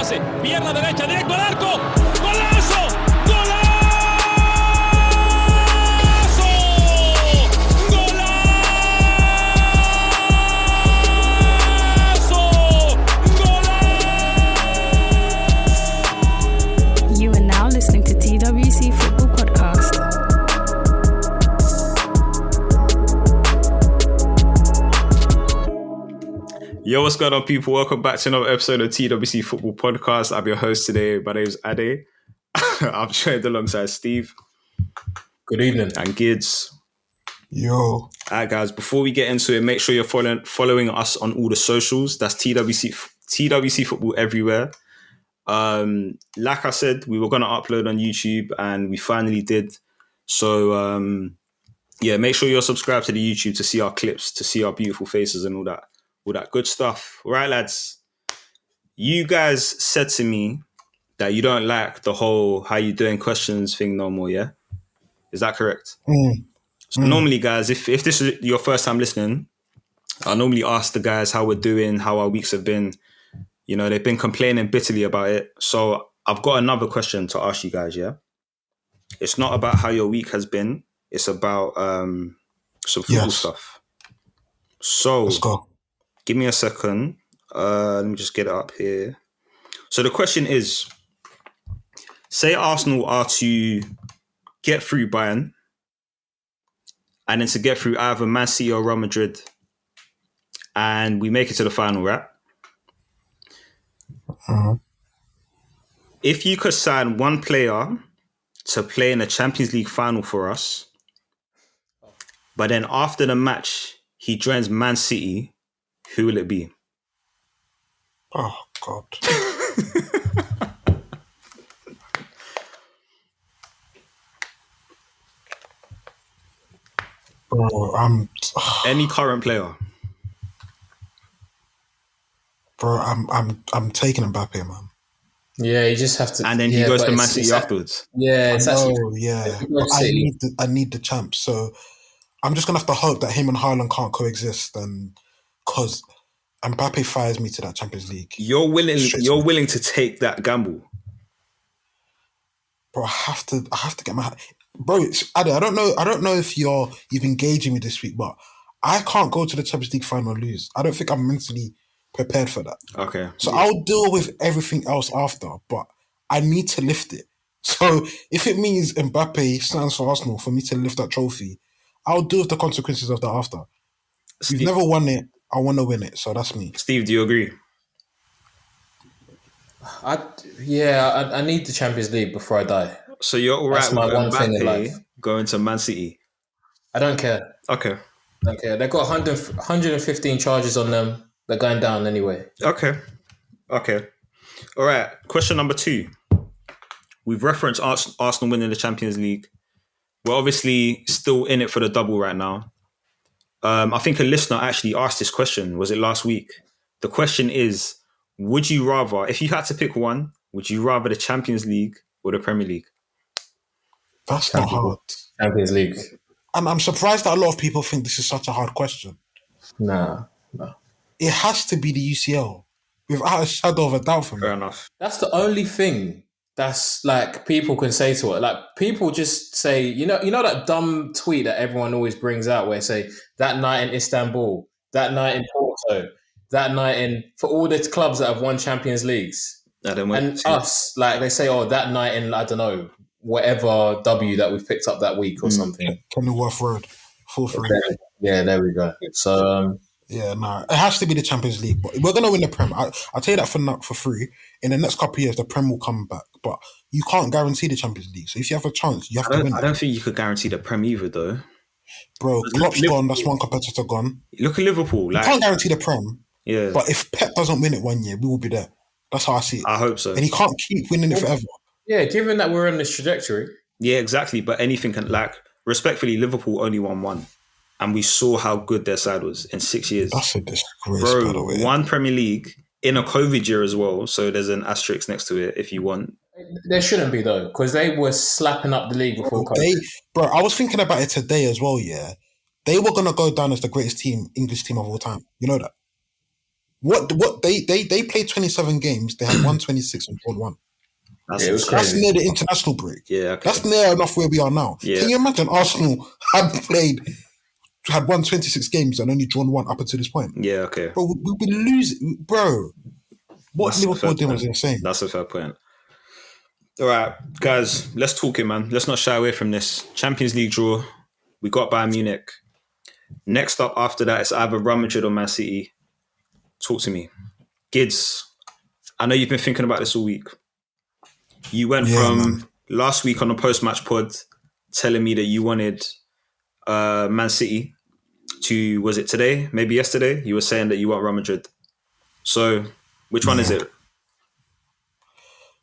pase, pierna derecha, directo al arco, ¡golazo! ¡Golazo! You are now listening to TWC Football Podcast. Yo, what's going on, people? Welcome back to another episode of TWC Football Podcast. I'm your host today. My name is Ade. I'm joined alongside Steve. Good evening. And Gids. Yo. All right, guys, before we get into it, make sure you're following us on all the socials. That's TWC Football everywhere. Like I said, we were going to upload on YouTube and we finally did. So, make sure you're subscribed to the YouTube to see our clips, to see our beautiful faces and all that good stuff. All right, lads. You guys said to me that you don't like the whole how you doing questions thing no more, yeah? Is that correct? So normally, guys, if this is your first time listening, I normally ask the guys how we're doing, how our weeks have been. You know, they've been complaining bitterly about it. So I've got another question to ask you guys, yeah? It's not about how your week has been. It's about some football stuff. So let's go. Give me a second. Let me just get it up here. So the question is, say Arsenal are to get through Bayern and then to get through either Man City or Real Madrid and we make it to the final, right? If you could sign one player to play in the Champions League final for us, but then after the match, he joins Man City, who will it be? Oh, God. Bro, Any current player. Bro, I'm taking Mbappe, man. Yeah, you just have to. And then he goes to Man City afterwards. Yeah, it's actually. But I need the champ. So I'm just gonna have to hope that him and Haaland can't coexist, and because Mbappe fires me to that Champions League. You're willing to take that gamble. Bro, I have to get my bro. Adi, I don't know if you've engaging me this week, but I can't go to the Champions League final and lose. I don't think I'm mentally prepared for that. Okay. So I'll deal with everything else after, but I need to lift it. So if it means Mbappe stands for Arsenal for me to lift that trophy, I'll deal with the consequences of that after. We've never won it. I want to win it. So that's me. Steve, do you agree? I need the Champions League before I die. So you're all right That's my with one thing in Mbappe life. going to Man City? I don't care. Okay. I don't care. They've got 115 charges on them. They're going down anyway. Okay. All right. Question number 2. We've referenced Arsenal winning the Champions League. We're obviously still in it for the double right now. I think a listener actually asked this question. Was it last week? The question is, would you rather, if you had to pick one, would you rather the Champions League or the Premier League? That's not hard. Champions League. And I'm surprised that a lot of people think this is such a hard question. Nah. It has to be the UCL, without a shadow of a doubt for me. Fair enough. That's the only thing that's like people can say to it. Like people just say, you know that dumb tweet that everyone always brings out where they say that night in Istanbul, that night in Porto, that night in for all the clubs that have won Champions Leagues. And us, like they say, that night in, I don't know, whatever W that we've picked up that week or something. Kenilworth Road, 4-3. Yeah, there we go. So it has to be the Champions League. But we're gonna win the Prem. I'll tell you that for free. In the next couple of years, the Prem will come back. But you can't guarantee the Champions League. So if you have a chance, you have to win. I don't think you could guarantee the Prem either, though. Bro, Klopp's gone. That's one competitor gone. Look at Liverpool. You can't guarantee the Prem. Yeah. But if Pep doesn't win it one year, we will be there. That's how I see it. I hope so. And he can't keep winning it forever. Yeah, given that we're on this trajectory. Yeah, exactly. But anything can, respectfully, Liverpool only won one. And we saw how good their side was in 6 years. That's a disgrace, by the way. One Premier League in a COVID year as well. So there's an asterisk next to it if you want. There shouldn't be, though, because they were slapping up the league before COVID. I was thinking about it today as well, yeah. They were going to go down as the greatest English team of all time. You know that? What they played 27 games. They had won 26 and drawn 1. It was insane. That's crazy. near the international break. Yeah, okay. That's near enough where we are now. Yeah. Can you imagine Arsenal had won 26 games and only drawn 1 up until this point? Yeah, okay. Bro, we'll be losing. Bro, what That's a Liverpool fair did was point. insane. That's a fair point. All right, guys, let's talk it, man. Let's not shy away from this. Champions League draw. We got Bayern Munich. Next up after that, it's either Real Madrid or Man City. Talk to me. Gids, I know you've been thinking about this all week. You went from last week on the post-match pod telling me that you wanted Man City to, was it today? Maybe yesterday? You were saying that you want Real Madrid. So, which one is it?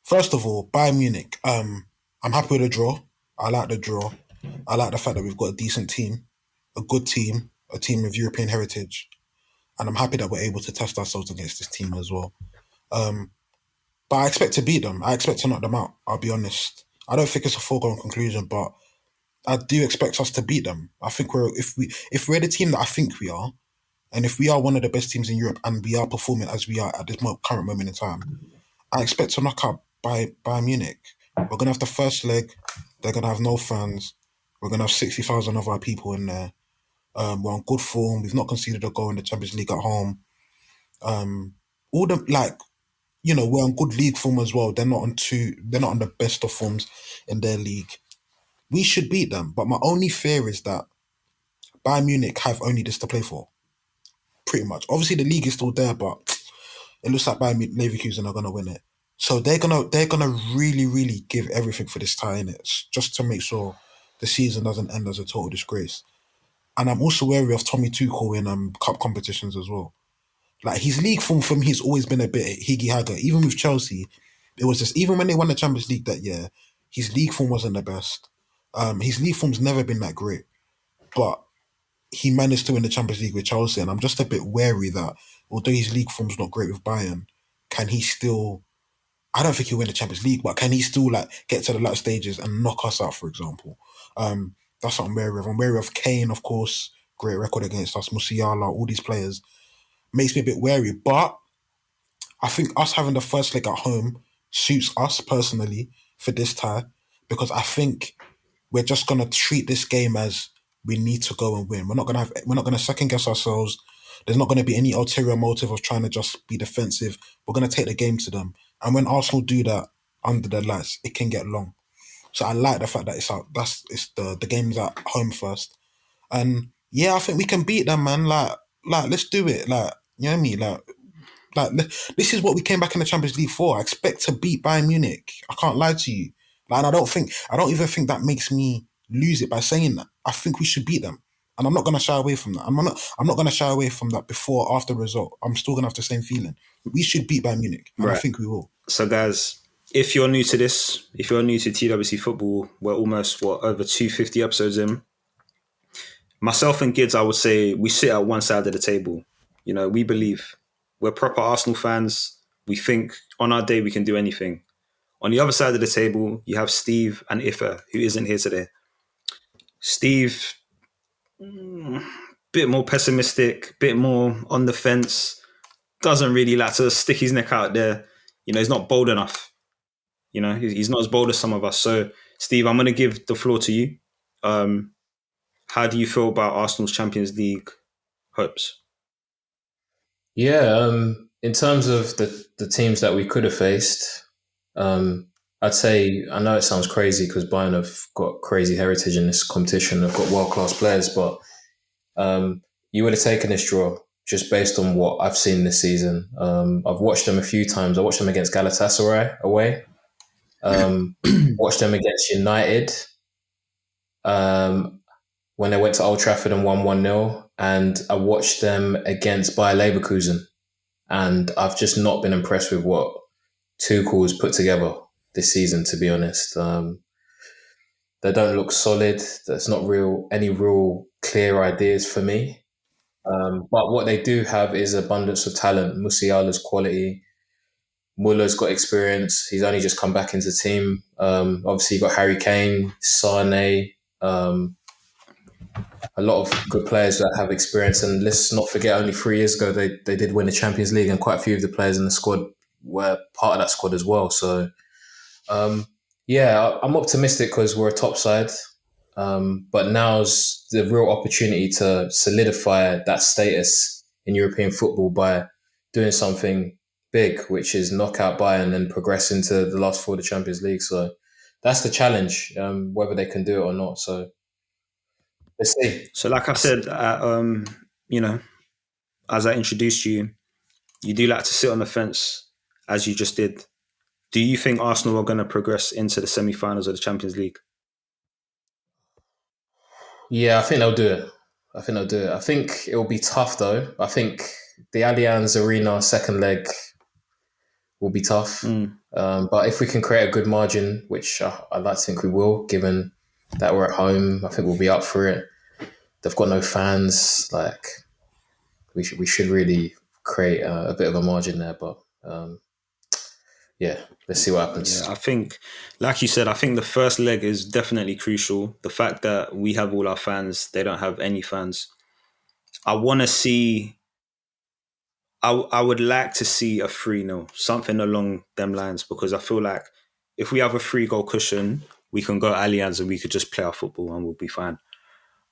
First of all, Bayern Munich. I'm happy with the draw. I like the draw. I like the fact that we've got a decent team, a good team, a team with European heritage. And I'm happy that we're able to test ourselves against this team as well. But I expect to beat them. I expect to knock them out, I'll be honest. I don't think it's a foregone conclusion, but I do expect us to beat them. I think if we're the team that I think we are, and if we are one of the best teams in Europe and we are performing as we are at this current moment in time, I expect to knock out Bayern Munich. We're going to have the first leg. They're going to have no fans. We're going to have 60,000 of our people in there. We're on good form. We've not conceded a goal in the Champions League at home. We're on good league form as well. They're not on the best of forms in their league. We should beat them. But my only fear is that Bayern Munich have only this to play for. Pretty much. Obviously, the league is still there, but it looks like Bayern Leverkusen are going to win it. So they're gonna really, really give everything for this tie, innit? Just to make sure the season doesn't end as a total disgrace. And I'm also wary of Tommy Tuchel in cup competitions as well. Like, his league form for me has always been a bit higgy-hagger. Even with Chelsea, it was just, even when they won the Champions League that year, his league form wasn't the best. His league form's never been that great. But he managed to win the Champions League with Chelsea, and I'm just a bit wary that, although his league form's not great with Bayern, can he still... I don't think he'll win the Champions League, but can he still get to the last stages and knock us out, for example? That's what I'm wary of. I'm wary of Kane, of course, great record against us, Musiala, all these players. Makes me a bit wary, but I think us having the first leg at home suits us personally for this tie, because I think we're just gonna treat this game as we need to go and win. We're not gonna second guess ourselves. There's not gonna be any ulterior motive of trying to just be defensive. We're gonna take the game to them. And when Arsenal do that under the lights, it can get long. So I like the fact that the game's at home first. And yeah, I think we can beat them, man. Like let's do it. Like, you know what I mean? Like this is what we came back in the Champions League for. I expect to beat Bayern Munich. I can't lie to you. Like, and I don't even think that makes me lose it by saying that. I think we should beat them. And I'm not gonna shy away from that. I'm not gonna shy away from that before or after the result. I'm still gonna have the same feeling. We should beat Bayern Munich. And I think we will. So guys, if you're new to this, if you're new to TWC football, we're almost over 250 episodes in. Myself and Gids, I would say we sit at one side of the table. You know, we believe we're proper Arsenal fans. We think on our day we can do anything. On the other side of the table, you have Steve and Ife, who isn't here today. Steve, bit more pessimistic, bit more on the fence, doesn't really like to stick his neck out there. You know, he's not bold enough. You know, he's not as bold as some of us. So, Steve, I'm going to give the floor to you. How do you feel about Arsenal's Champions League hopes? Yeah, in terms of the teams that we could have faced, I'd say, I know it sounds crazy because Bayern have got crazy heritage in this competition. They've got world-class players, but you would have taken this draw just based on what I've seen this season. I've watched them a few times. I watched them against Galatasaray away. Watched them against United when they went to Old Trafford and won 1-0. And I watched them against Bayer Leverkusen. And I've just not been impressed with what Tuchel has put together this season, to be honest. They don't look solid. There's not any real clear ideas for me. But what they do have is abundance of talent. Musiala's quality. Muller's got experience. He's only just come back into the team. Obviously, you got Harry Kane, Sane. a lot of good players that have experience. And let's not forget, only 3 years ago they did win the Champions League, and quite a few of the players in the squad were part of that squad as well. So I'm optimistic because we're a top side. But now's the real opportunity to solidify that status in European football by doing something big, which is knock out Bayern and progress into the last four of the Champions League. So that's the challenge, whether they can do it or not. So let's see. So, like I said, as I introduced you, you do like to sit on the fence, as you just did. Do you think Arsenal are going to progress into the semi-finals of the Champions League? Yeah, I think they'll do it. I think it will be tough, though. I think the Allianz Arena second leg will be tough. But if we can create a good margin, which I'd like to think we will, given that we're at home, I think we'll be up for it. They've got no fans. Like, we should really create a bit of a margin there. But let's see what happens. Yeah, I think, like you said, I think the first leg is definitely crucial. The fact that we have all our fans, they don't have any fans. I want to see... I would like to see a 3-0, something along them lines, because I feel like if we have a 3-goal cushion, we can go Allianz and we could just play our football and we'll be fine.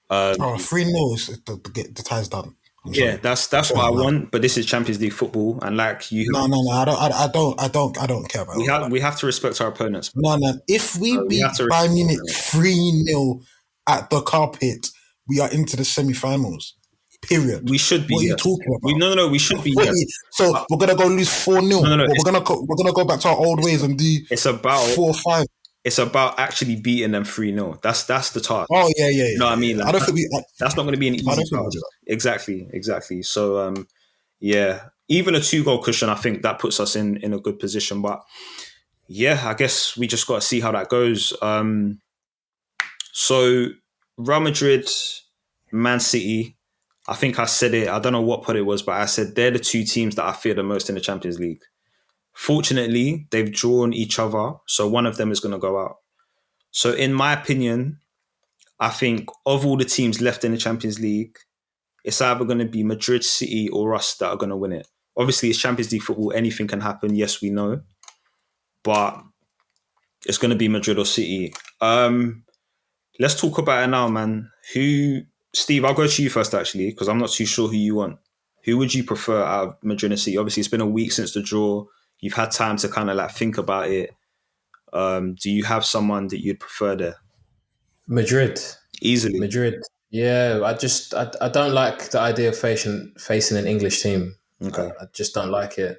3-0 is the tie's done. Yeah, that's what I want. But this is Champions League football, and like you, no. I don't care about. We have to respect our opponents. No. If we beat Bayern Munich 3-0 at the carpet, we are into the semi-finals. Period. We should be. What are you talking about? No. We should be. Yes. So we're gonna go lose 4-0. No. We're gonna go back to our old ways and do. It's about 4-5. It's about actually beating them 3-0. That's the task. Oh yeah. You know what I mean? Like, I don't think that's not going to be an easy task. Exactly. So even a 2-goal cushion, I think that puts us in a good position. But yeah, I guess we just got to see how that goes. So Real Madrid, Man City. I think I said it. I don't know what pod it was, but I said they're the two teams that I fear the most in the Champions League. Fortunately, they've drawn each other, so one of them is going to go out. So in my opinion, I think of all the teams left in the Champions League, it's either going to be Madrid, City or us that are going to win it. Obviously, it's Champions League football. Anything can happen. Yes, we know. But it's going to be Madrid or City. Let's talk about it now, man. Steve, I'll go to you first, actually, because I'm not too sure who you want. Who would you prefer out of Madrid and City? Obviously, it's been a week since the draw. You've had time to kind of like think about it. Do you have someone that you'd prefer there? Madrid. Easily. Madrid. Yeah, I don't like the idea of facing an English team. Okay. I just don't like it.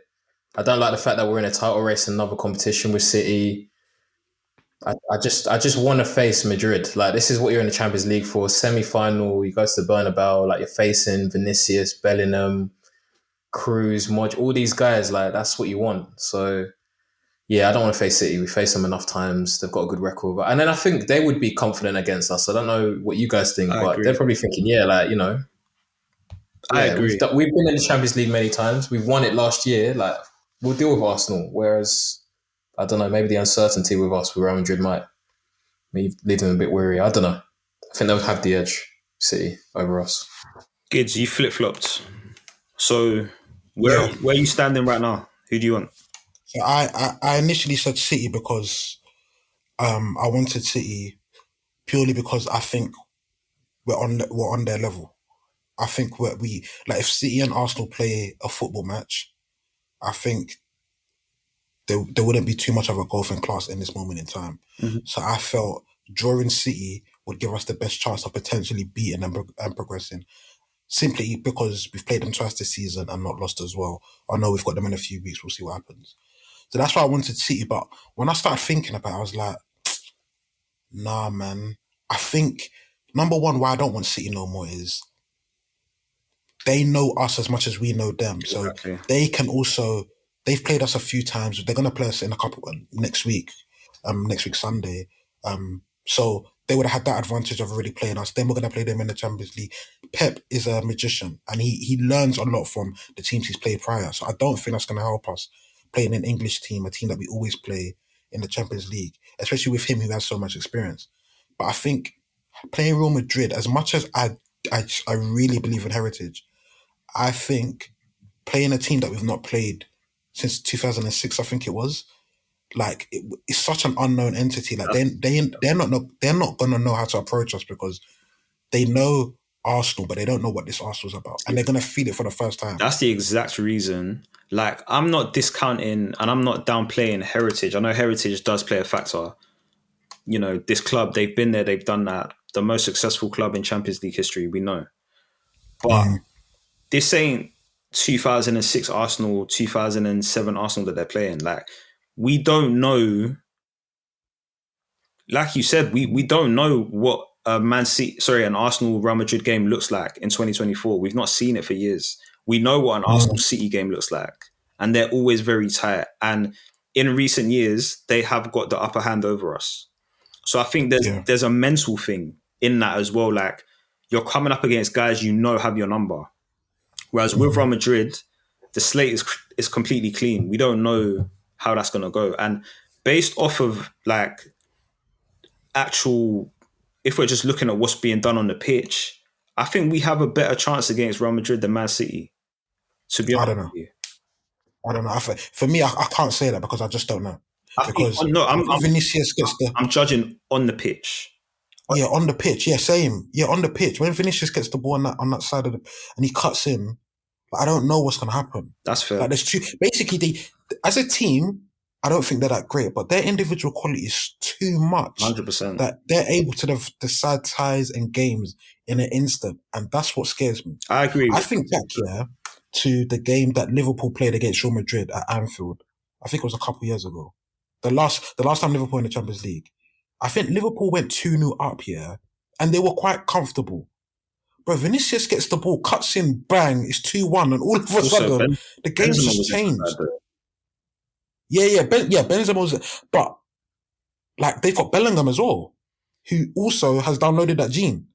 I don't like the fact that we're in a title race in another competition with City. I just want to face Madrid. Like, this is what you're in the Champions League for. Semi-final, you go to the Bernabeu, like you're facing Vinicius, Bellingham, Cruz, Modric, all these guys. Like, that's what you want. So, yeah, I don't want to face City. We face them enough times. They've got a good record. And then I think they would be confident against us. I don't know what you guys think, but they're probably thinking, I agree. We've been in the Champions League many times. We've won it last year. Like, we'll deal with Arsenal. Whereas, I don't know, maybe the uncertainty with us, with Real Madrid, might leave them a bit weary. I don't know. I think they'll have the edge, City, over us. Gids, you flip-flopped. So, where are you standing right now? Who do you want? So I initially said City because I wanted City purely because I think we're on their level. I think if City and Arsenal play a football match, I think there wouldn't be too much of a golf in class in this moment in time. Mm-hmm. So I felt drawing City would give us the best chance of potentially beating and progressing. Simply because we've played them twice this season and not lost as well. I know we've got them in a few weeks. We'll see what happens. So that's why I wanted City. But when I started thinking about it, I was like, nah, man. I think, number one, why I don't want City no more is they know us as much as we know them. So exactly. They can also... They've played us a few times. They're going to play us in a couple next week Sunday. So they would have had that advantage of already playing us. Then we're going to play them in the Champions League. Pep is a magician and he learns a lot from the teams he's played prior. So I don't think that's going to help us playing an English team, a team that we always play in the Champions League, especially with him who has so much experience. But I think playing Real Madrid, as much as I really believe in heritage, I think playing a team that we've not played since 2006, I think it was, like it's such an unknown entity. Like they're not gonna know how to approach us because they know Arsenal, but they don't know what this Arsenal's about, and they're gonna feel it for the first time. That's the exact reason. Like, I'm not discounting and I'm not downplaying heritage. I know heritage does play a factor. You know, this club, they've been there, they've done that. The most successful club in Champions League history, we know. But this ain't 2006 Arsenal, 2007 Arsenal that they're playing. Like, we don't know. Like you said, we don't know what an Arsenal Real Madrid game looks like in 2024. We've not seen it for years. We know what an Arsenal City game looks like, and they're always very tight. And in recent years, they have got the upper hand over us. So I think there's a mental thing in that as well. Like, you're coming up against guys you know have your number. Whereas with Real Madrid, the slate is completely clean. We don't know how that's going to go. And based off of like actual, if we're just looking at what's being done on the pitch, I think we have a better chance against Real Madrid than Man City. To be honest, I don't know. For me, I can't say that because I just don't know. Vinicius gets I'm judging on the pitch. Yeah, on the pitch. Yeah, same. Yeah, on the pitch. When Vinicius gets the ball on that side of and he cuts in, I don't know what's going to happen. That's fair. Like, there's two. Basically, as a team, I don't think they're that great, but their individual quality is too much. 100%. That they're able to decide ties and games in an instant, and that's what scares me. I agree. I think back to the game that Liverpool played against Real Madrid at Anfield. I think it was a couple years ago. The last time Liverpool in the Champions League. I think Liverpool went 2-0 up here, and they were quite comfortable. But Vinicius gets the ball, cuts in, bang, it's 2-1, and all of a sudden, the game's just changed. Benzema was... But, like, they've got Bellingham as well, who also has downloaded that gene.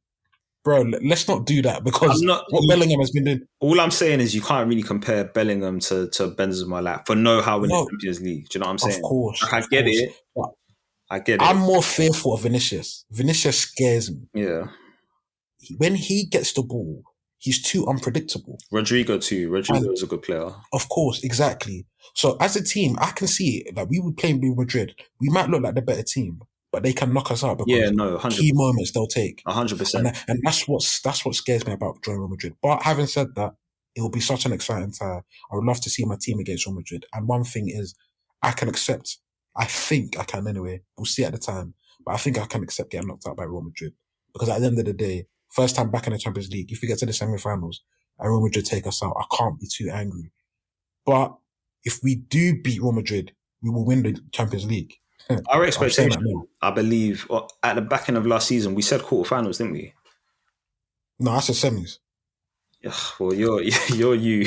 Bro, let's not do that, because Bellingham has been doing... All I'm saying is you can't really compare Bellingham to Benzema, like, for know-how in the Champions League. Do you know what I'm saying? Of course. I get it. I get it. I'm more fearful of Vinicius. Vinicius scares me. Yeah. When he gets the ball, he's too unpredictable. Rodrigo too. Rodrigo is a good player. Of course, exactly. So as a team, I can see it. Like, we would play Real Madrid. We might look like the better team, but they can knock us out because 100%. Key moments they'll take. 100%. And that's what scares me about joining Real Madrid. But having said that, it will be such an exciting tie. I would love to see my team against Real Madrid. And one thing is, I think I can anyway. We'll see at the time. But I think I can accept getting knocked out by Real Madrid. Because at the end of the day, first time back in the Champions League, if we get to the semi-finals and Real Madrid take us out, I can't be too angry. But if we do beat Real Madrid, we will win the Champions League. Our expectation, I believe, at the back end of last season, we said quarterfinals, didn't we? No, I said semis. Well, you're you.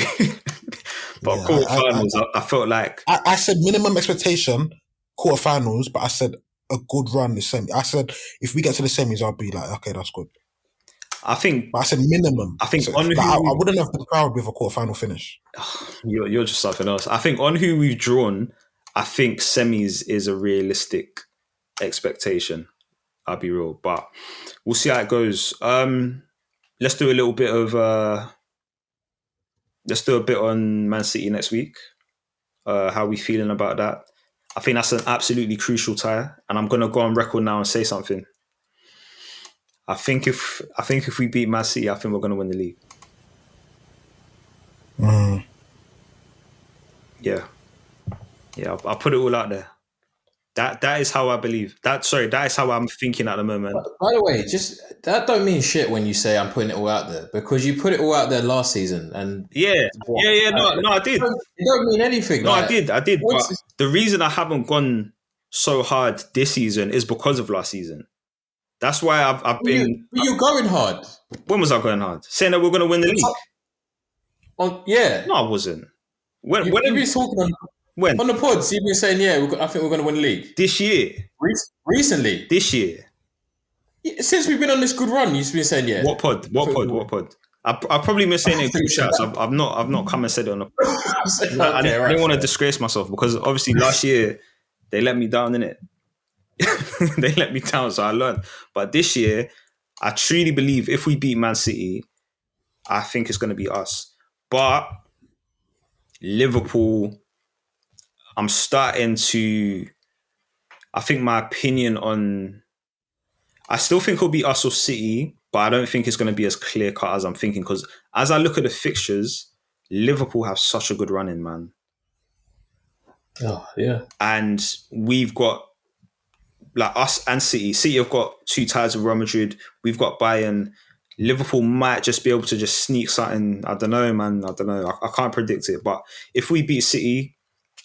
But quarterfinals, I felt like... I said minimum expectation, quarterfinals, but I said a good run the semi. I said if we get to the semis, I'll be like, okay, that's good. I said minimum. I think I wouldn't have been proud with a quarterfinal finish. You're just something else. I think on who we've drawn, I think semis is a realistic expectation. I'll be real, but we'll see how it goes. Let's do a little bit of... Let's do a bit on Man City next week. How we feeling about that? I think that's an absolutely crucial tie, and I'm gonna go on record now and say something. I think if we beat Man City, I think we're gonna win the league. Yeah. I'll put it all out there. That is how I believe. That is how I'm thinking at the moment. By the way, just that don't mean shit when you say I'm putting it all out there, because you put it all out there last season, and No, I did. It don't mean anything. No, I did. But the reason I haven't gone so hard this season is because of last season. That's why I've been. Were you going hard? When was I going hard? Saying that we're going to win the league. Yeah. No, I wasn't. When you've been talking on the pods, you've been saying, I think we're going to win the league. This year. Recently. This year. Yeah, since we've been on this good run, you've been saying, What pod? I've probably been saying it in group chats. I've not come and said it on the pod. I didn't want to disgrace myself, because obviously last year they let me down, innit? They let me down, so I learned. But this year, I truly believe if we beat Man City, I think it's going to be us. But Liverpool, I'm starting to. I think my opinion on. I still think it'll be us or City, but I don't think it's going to be as clear cut as I'm thinking. Because as I look at the fixtures, Liverpool have such a good run in, man. Oh, yeah. And we've got, like, us and City. City have got 2 ties with Real Madrid. We've got Bayern. Liverpool might just be able to just sneak something. I don't know, man. I don't know. I can't predict it. But if we beat City,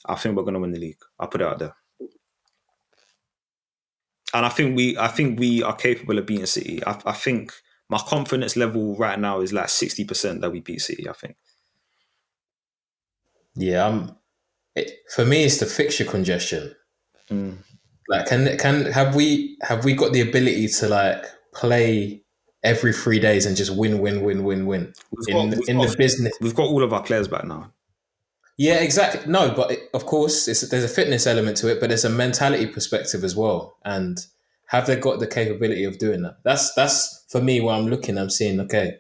I think we're going to win the league. I'll put it out there. And I think we are capable of beating City. I think my confidence level right now is like 60% that we beat City, I think. Yeah, for me, it's the fixture congestion. Like, have we got the ability to like play every 3 days and just win in the business? We've got all of our players back now. Yeah, exactly. No, but of course, there's a fitness element to it, but there's a mentality perspective as well. And have they got the capability of doing that? That's for me where I'm looking. I'm seeing, okay,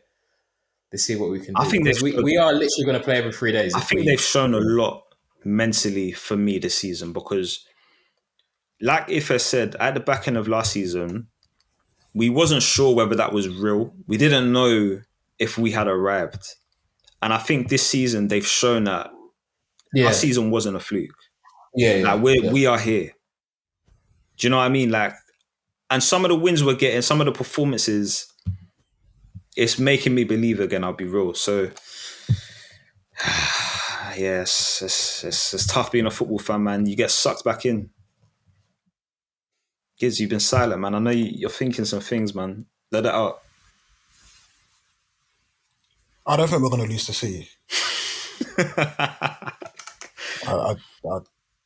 let's see what we can do. I think we are literally going to play every 3 days. I think they've shown a lot mentally for me this season because, like Ife said, at the back end of last season, we wasn't sure whether that was real. We didn't know if we had arrived. And I think this season they've shown that our season wasn't a fluke. Like we are here. Do you know what I mean? Like, and some of the wins we're getting, some of the performances, it's making me believe again, I'll be real. So, yes, it's tough being a football fan, man. You get sucked back in. Giz, you've been silent, man. I know you're thinking some things, man. Let it out. I don't think we're going to lose to City.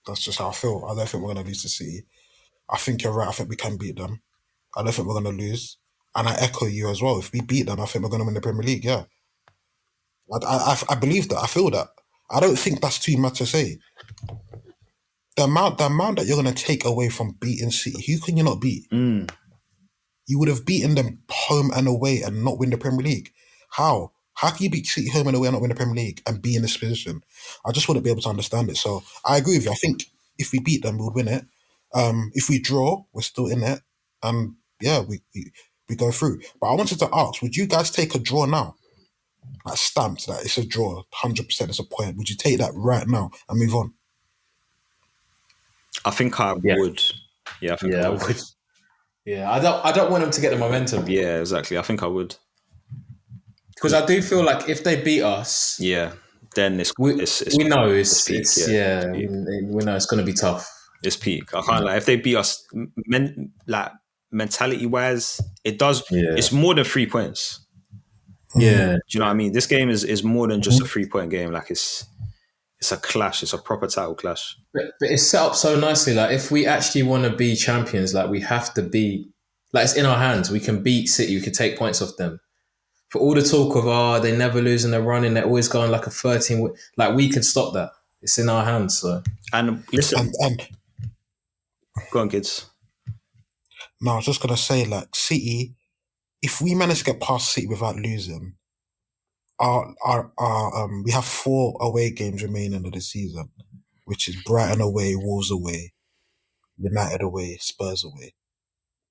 That's just how I feel. I don't think we're going to lose to City. I think you're right. I think we can beat them. I don't think we're going to lose. And I echo you as well. If we beat them, I think we're going to win the Premier League, yeah. I believe that. I feel that. I don't think that's too much to say. The amount that you're going to take away from beating City, who can you not beat? You would have beaten them home and away and not win the Premier League. How? How can you beat City home and away and not win the Premier League and be in this position? I just wouldn't be able to understand it. So I agree with you. I think if we beat them, we would win it. If we draw, we're still in it. And yeah, we go through. But I wanted to ask, would you guys take a draw now? Like stamped that it's a draw, 100% it's a point. Would you take that right now and move on? I think I would. Yeah, I think I would. Yeah, I don't want them to get the momentum. Yeah, exactly. I think I would. Because I do feel like if they beat us, then we know we know it's going to be tough. It's peak. I can't if they beat us, mentality wise, it does. Yeah. It's more than 3 points. Yeah, do you know what I mean? This game is more than just a 3-point game. Like it's a clash. It's a proper title clash. But it's set up so nicely. Like if we actually want to be champions, like we have to be. Like it's in our hands. We can beat City. We can take points off them. For all the talk of they never lose and they're running, they're always going like a 13. Like we can stop that. It's in our hands. So and listen, and go on, kids. No, I was just gonna say, like City, if we manage to get past City without losing, we have 4 away games remaining of the season, which is Brighton away, Wolves away, United away, Spurs away.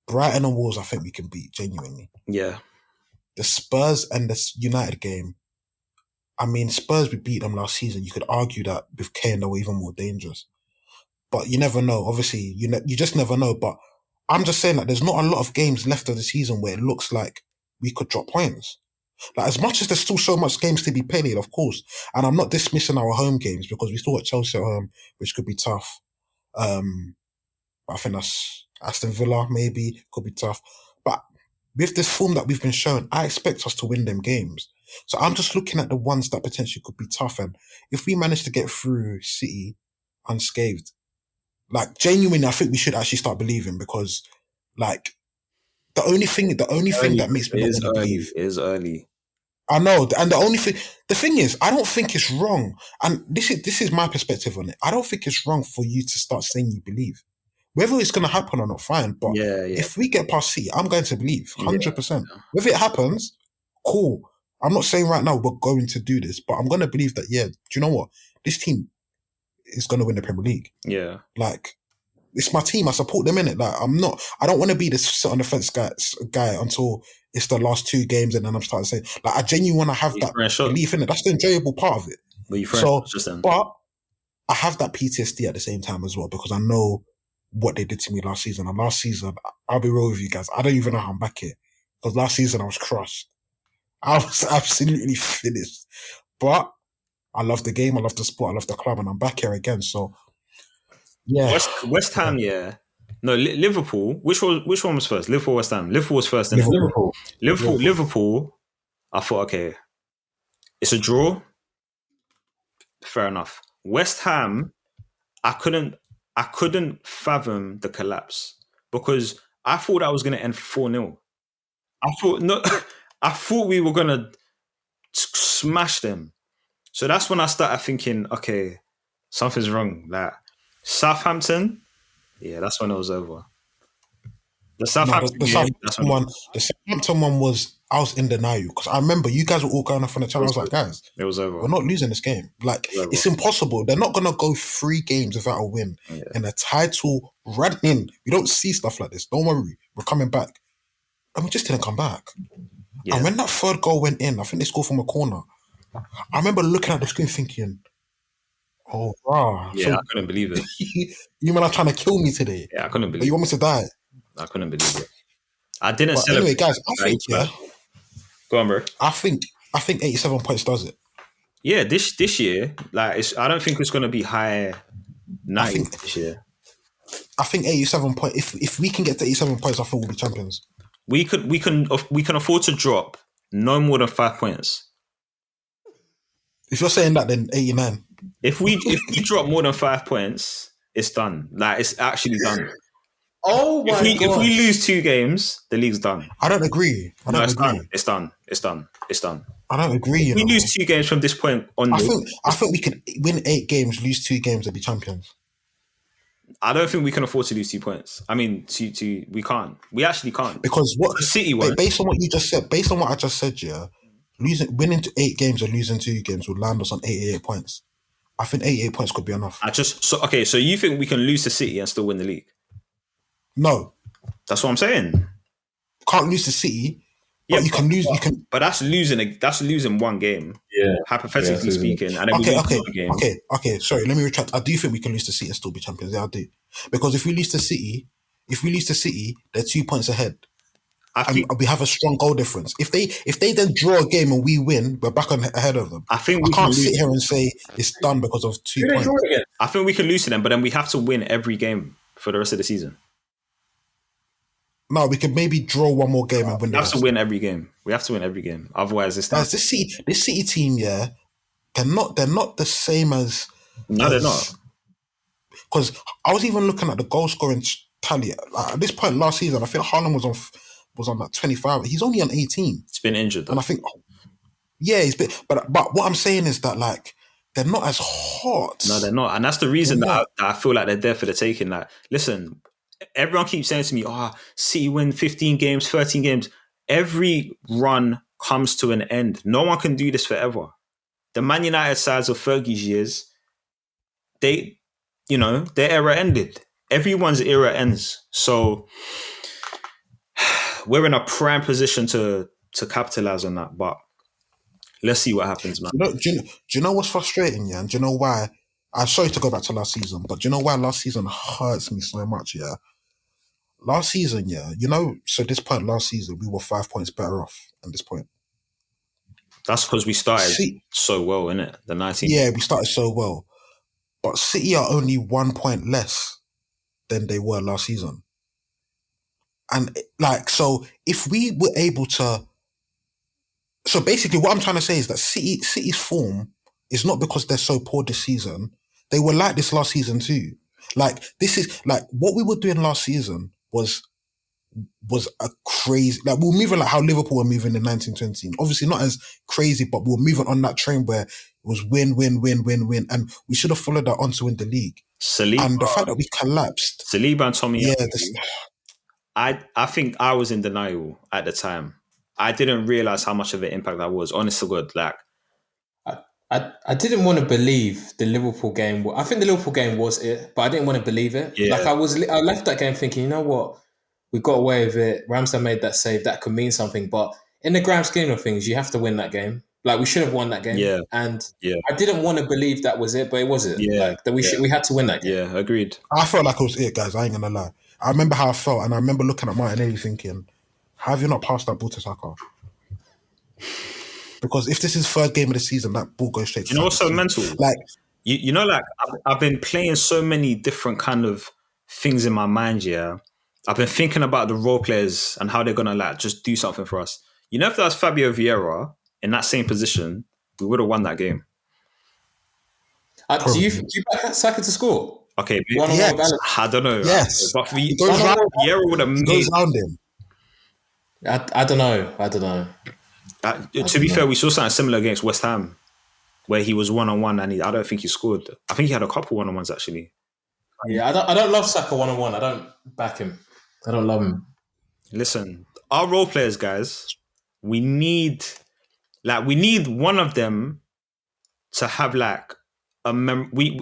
Brighton and Wolves, I think we can beat genuinely. Yeah. The Spurs and the United game, I mean, Spurs, we beat them last season. You could argue that with Kane, they were even more dangerous. But you never know. Obviously, you just never know. But I'm just saying that there's not a lot of games left of the season where it looks like we could drop points. Like, as much as there's still so much games to be played, of course. And I'm not dismissing our home games because we still got Chelsea at home, which could be tough. But I think that's Aston Villa, maybe, could be tough. But with this form that we've been shown, I expect us to win them games. So I'm just looking at the ones that potentially could be tough. And if we manage to get through City unscathed, like genuinely, I think we should actually start believing because, like, the only thing that makes me not want to believe is early. I know, and the thing is, I don't think it's wrong. And this is my perspective on it. I don't think it's wrong for you to start saying you believe. Whether it's going to happen or not, fine. But Yeah. if we get past City, I'm going to believe 100%. If it happens, cool. I'm not saying right now we're going to do this, but I'm going to believe that, do you know what? This team is going to win the Premier League. Yeah. Like, it's my team. I support them in it. Like, I don't want to be this sit on the fence guy until it's the last 2 games and then I'm starting to say, like, I genuinely want to have that belief in it. That's the enjoyable part of it. But I have that PTSD at the same time as well because I know what they did to me last season. And last season, I'll be real with you guys, I don't even know how I'm back here. Because last season I was crushed. I was absolutely finished. But I love the game, I love the sport, I love the club, and I'm back here again. So, yeah. West Ham, yeah. No, Liverpool. Which one was first? Liverpool, West Ham. Liverpool was first. Liverpool. I thought, okay, it's a draw. Fair enough. West Ham, I couldn't fathom the collapse because I thought that was going to end 4-0. I thought we were going to smash them. So that's when I started thinking, okay, something's wrong. Like Southampton, that's when it was over. The Southampton one was, I was in denial because I remember you guys were all going off on the channel. I was like, guys, it was over. We're not losing this game. Like, it's impossible. They're not going to go 3 games without a win and a title running. We don't see stuff like this. Don't worry. We're coming back. And we just didn't come back. Yeah. And when that 3rd goal went in, I think they scored from a corner. I remember looking at the screen thinking, oh, wow. Yeah, I couldn't believe it. You man are trying to kill me today. Yeah, I couldn't believe it. You want me to die? I couldn't believe it. I didn't celebrate. Anyway, guys, I think, Go on, bro. I think 87 points does it. Yeah, this year, like, I don't think it's going to be high 90 this year. I think 87 points. If we can get to 87 points, I think we'll be champions. We can afford to drop no more than 5 points. If you're saying that, then 89. If we drop more than 5 points, it's done. Like, it's actually done. Oh my God! If we lose 2 games, the league's done. I don't agree. It's done. I don't agree. If we lose 2 games from this point on, I think we could win 8 games, lose 2 games, and be champions. I don't think we can afford to lose 2 points. I mean, we can't. We actually can't. Because the City won. Based on what you just said, based on what I just said, winning 8 games and losing 2 games would land us on 88 points. I think 88 points could be enough. So you think we can lose to City and still win the league? No. That's what I'm saying. Can't lose to City. But you can lose. But that's losing 1 game. Yeah. Hypothetically speaking. And then we lose another game. Okay. Sorry, let me retract. I do think we can lose to City and still be champions. Yeah, I do. Because if we lose to City, they're 2 points ahead. And we have a strong goal difference. If they then draw a game and we win, we're back ahead of them. I can't sit here and say it's done because of 2 points. I think we can lose to them, but then we have to win every game for the rest of the season. No, we could maybe draw 1 more game and win. We have to win every game. We have to win every game. Otherwise, it's not. This City team, they're not the same as. No, they're not. Because I was even looking at the goal scoring tally. At this point last season, I think Haaland was on like 25. He's only on 18. He's been injured, though. And I think, he's been. But what I'm saying is that, like, they're not as hot. No, they're not, and that's the reason that I feel like they're there for the taking. Like, listen. Everyone keeps saying to me, City win 15 games, 13 games. Every run comes to an end. No one can do this forever. The Man United sides of Fergie's years, their era ended. Everyone's era ends. So we're in a prime position to capitalize on that. But let's see what happens, man. Do you know what's frustrating, yeah? And do you know why? I'm sorry to go back to last season, but do you know why last season hurts me so much, yeah? Last season, so this point last season, we were 5 points better off at this point. That's because we started so well, innit? The 19th. Yeah, we started so well. But City are only 1 point less than they were last season. And, so if we were able to... So basically what I'm trying to say is that City's form is not because they're so poor this season. They were like this last season too. This is what we were doing last season was was a crazy. Like we were moving like how Liverpool were moving in 1920. Obviously not as crazy, but we were moving on that train where it was win, and we should have followed that on to win the league. Saliba, And the fact that we collapsed, Saliba and Tommy. yeah, I think I was in denial at the time. I didn't realize how much of an impact that was. Honest to God, like I didn't want to believe the Liverpool game. I think the Liverpool game was it, but I didn't want to believe it. Yeah. Like I left that game thinking, you know what, we got away with it. Ramsdale made that save. That could mean something. But in the grand scheme of things, you have to win that game. Like we should have won that game. Yeah. And Yeah. I didn't want to believe that was it, but it was it. Yeah. Like that we had to win that game. yeah, agreed. I felt like it was it, guys. I ain't gonna lie. I remember how I felt, and I remember looking at Martinelli thinking, "How have you not passed that ball to Saka?" Because if this is third game of the season, that ball goes straight to You know what's so Saka. mental? Like, You know, like I've been playing so many different kind of things in my mind. Yeah, I've been thinking about the role players and how they're gonna like just do something for us. You know, if that was Fabio Vieira in that same position, we would have won that game. Do you back Saka to score? Okay, One-on-one yes. balance? I don't know. Yes. But He goes round- Vieira would have he made. goes round him. I don't know. To be fair, we saw something similar against West Ham, where he was 1-on-1 and I don't think he scored. I think he had a couple 1-on-1s actually. Yeah, I don't love Saka 1-on-1. I don't back him. I don't love him. Listen, our role players, guys, we need one of them to have like a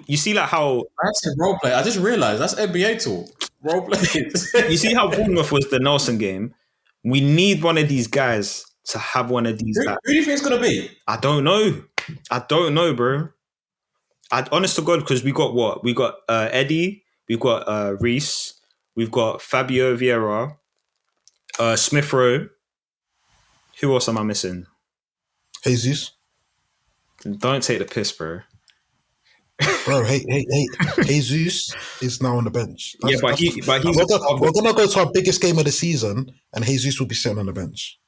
you see like how That's a role play. I just realised that's NBA tool. Role play. you see how Bournemouth was the Nelson game. We need one of these guys to have one of these. Who do you think it's gonna be? I don't know, bro. Honest to God, because we got what? We got Eddie, we've got Reece, we've got Fabio Vieira, Smith Rowe. Who else am I missing? Jesus. Don't take the piss, bro. Bro, hey, Jesus is now on the bench. We're gonna go to our biggest game of the season, and Jesus will be sitting on the bench.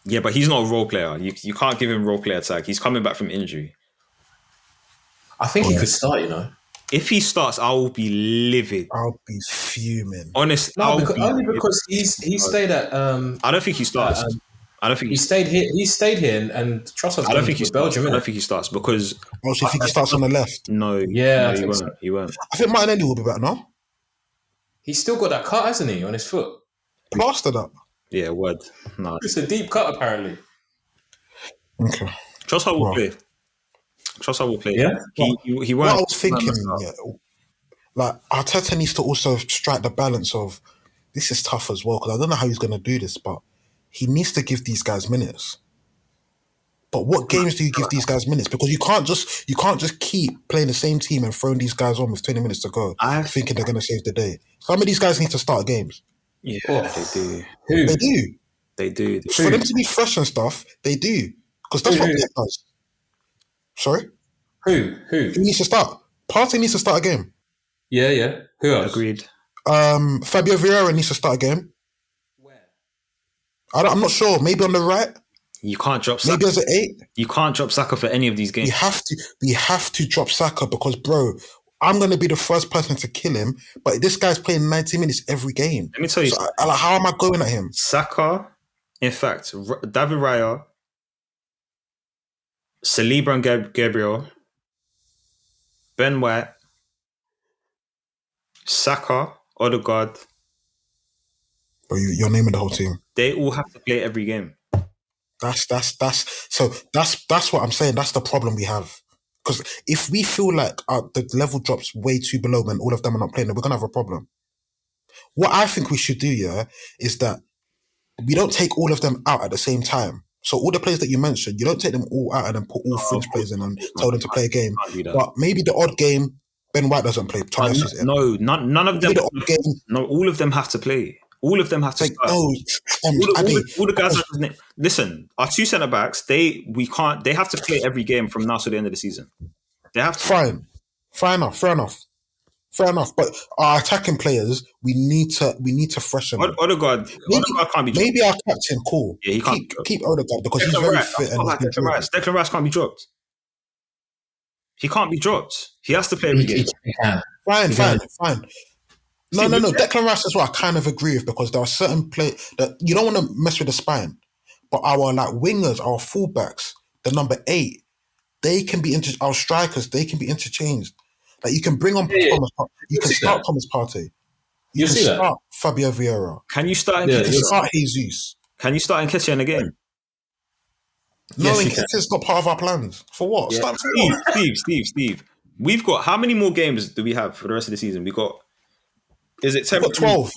Yeah, but he's not a role player. You can't give him role player tag. He's coming back from injury. I think he could start. You know, If he starts, I will be livid. I'll be fuming. Honest, only because he stayed at. I don't think he starts. I don't think he stayed here. He stayed here, and Trossard's I don't think he starts. Belgium. I don't think he starts because Also, if he starts on the left, no, Yeah, I he think won't. so. He won't. I think Martinelli will be better now. He's still got that cut, hasn't he, on his foot? Plastered up. Yeah, word. No, It's a deep cut, apparently. Okay. Trossard will Well. play. Trossard will play. Yeah? he What won't. I was thinking, like Arteta needs to also strike the balance of this is tough as well because I don't know how he's going to do this, but he needs to give these guys minutes. But what games do you give these guys minutes? Because you can't just keep playing the same team and throwing these guys on with 20 minutes to go, thinking they're going to save the day. Some of these guys need to start games. Yeah, Oh. they do. Who? They do. They do. For them to be fresh and stuff, they do. Because that's what Who? Pep does. Sorry? Who? Who needs to start? Partey needs to start a game. Yeah. Who else? Agreed. Fabio Vieira needs to start a game. Where? I'm not sure. Maybe on the right. You can't drop Maybe Saka. as an 8. You can't drop Saka for any of these games. We have to drop Saka because, bro, I'm going to be the first person to kill him. But this guy's playing 90 minutes every game. Let me tell you, So, how am I going at him? Saka, in fact, David Raya, Saliba and Gabriel, Ben White, Saka, Odegaard, Bro, you're naming the whole team. they all have to play every game. That's what I'm saying. That's the problem we have. Because if we feel like the level drops way too below when all of them are not playing, then we're going to have a problem. What I think we should do, is that we don't take all of them out at the same time. So all the players that you mentioned, you don't take them all out and then put all fringe players in and tell them to play a game. Can't do that. But maybe the odd game, Ben White doesn't play. Thomas is in. No, none of them. Maybe the odd game, No, all of them have to play. All of them have to like, start. All the guys. Listen, our two centre backs. They have to play every game from now to the end of the season. They have to. fine. Fair enough. But our attacking players, we need to freshen them. Odegaard can't be dropped. Maybe our captain, cool. Yeah, he can't. Keep Odegaard because he's Declan very Rice, fit and he's been Declan Rice. Declan Rice can't be dropped. He can't be dropped. He has to play every game. He can. fine. No. Declan Rice as well. I kind of agree with because there are certain play that you don't want to mess with the spine, but our like wingers, our fullbacks, the number 8, they can be our strikers. They can be interchanged. Like you can bring on Thomas. You can start Thomas Partey. You can start Fabio Vieira. Can you start? You can start Jesus. Can you start Nketiah in a game? No, Nketiah's not part of our plans. For what? Yeah. Steve. We've got how many more games do we have for the rest of the season? We got. Is it 10? 12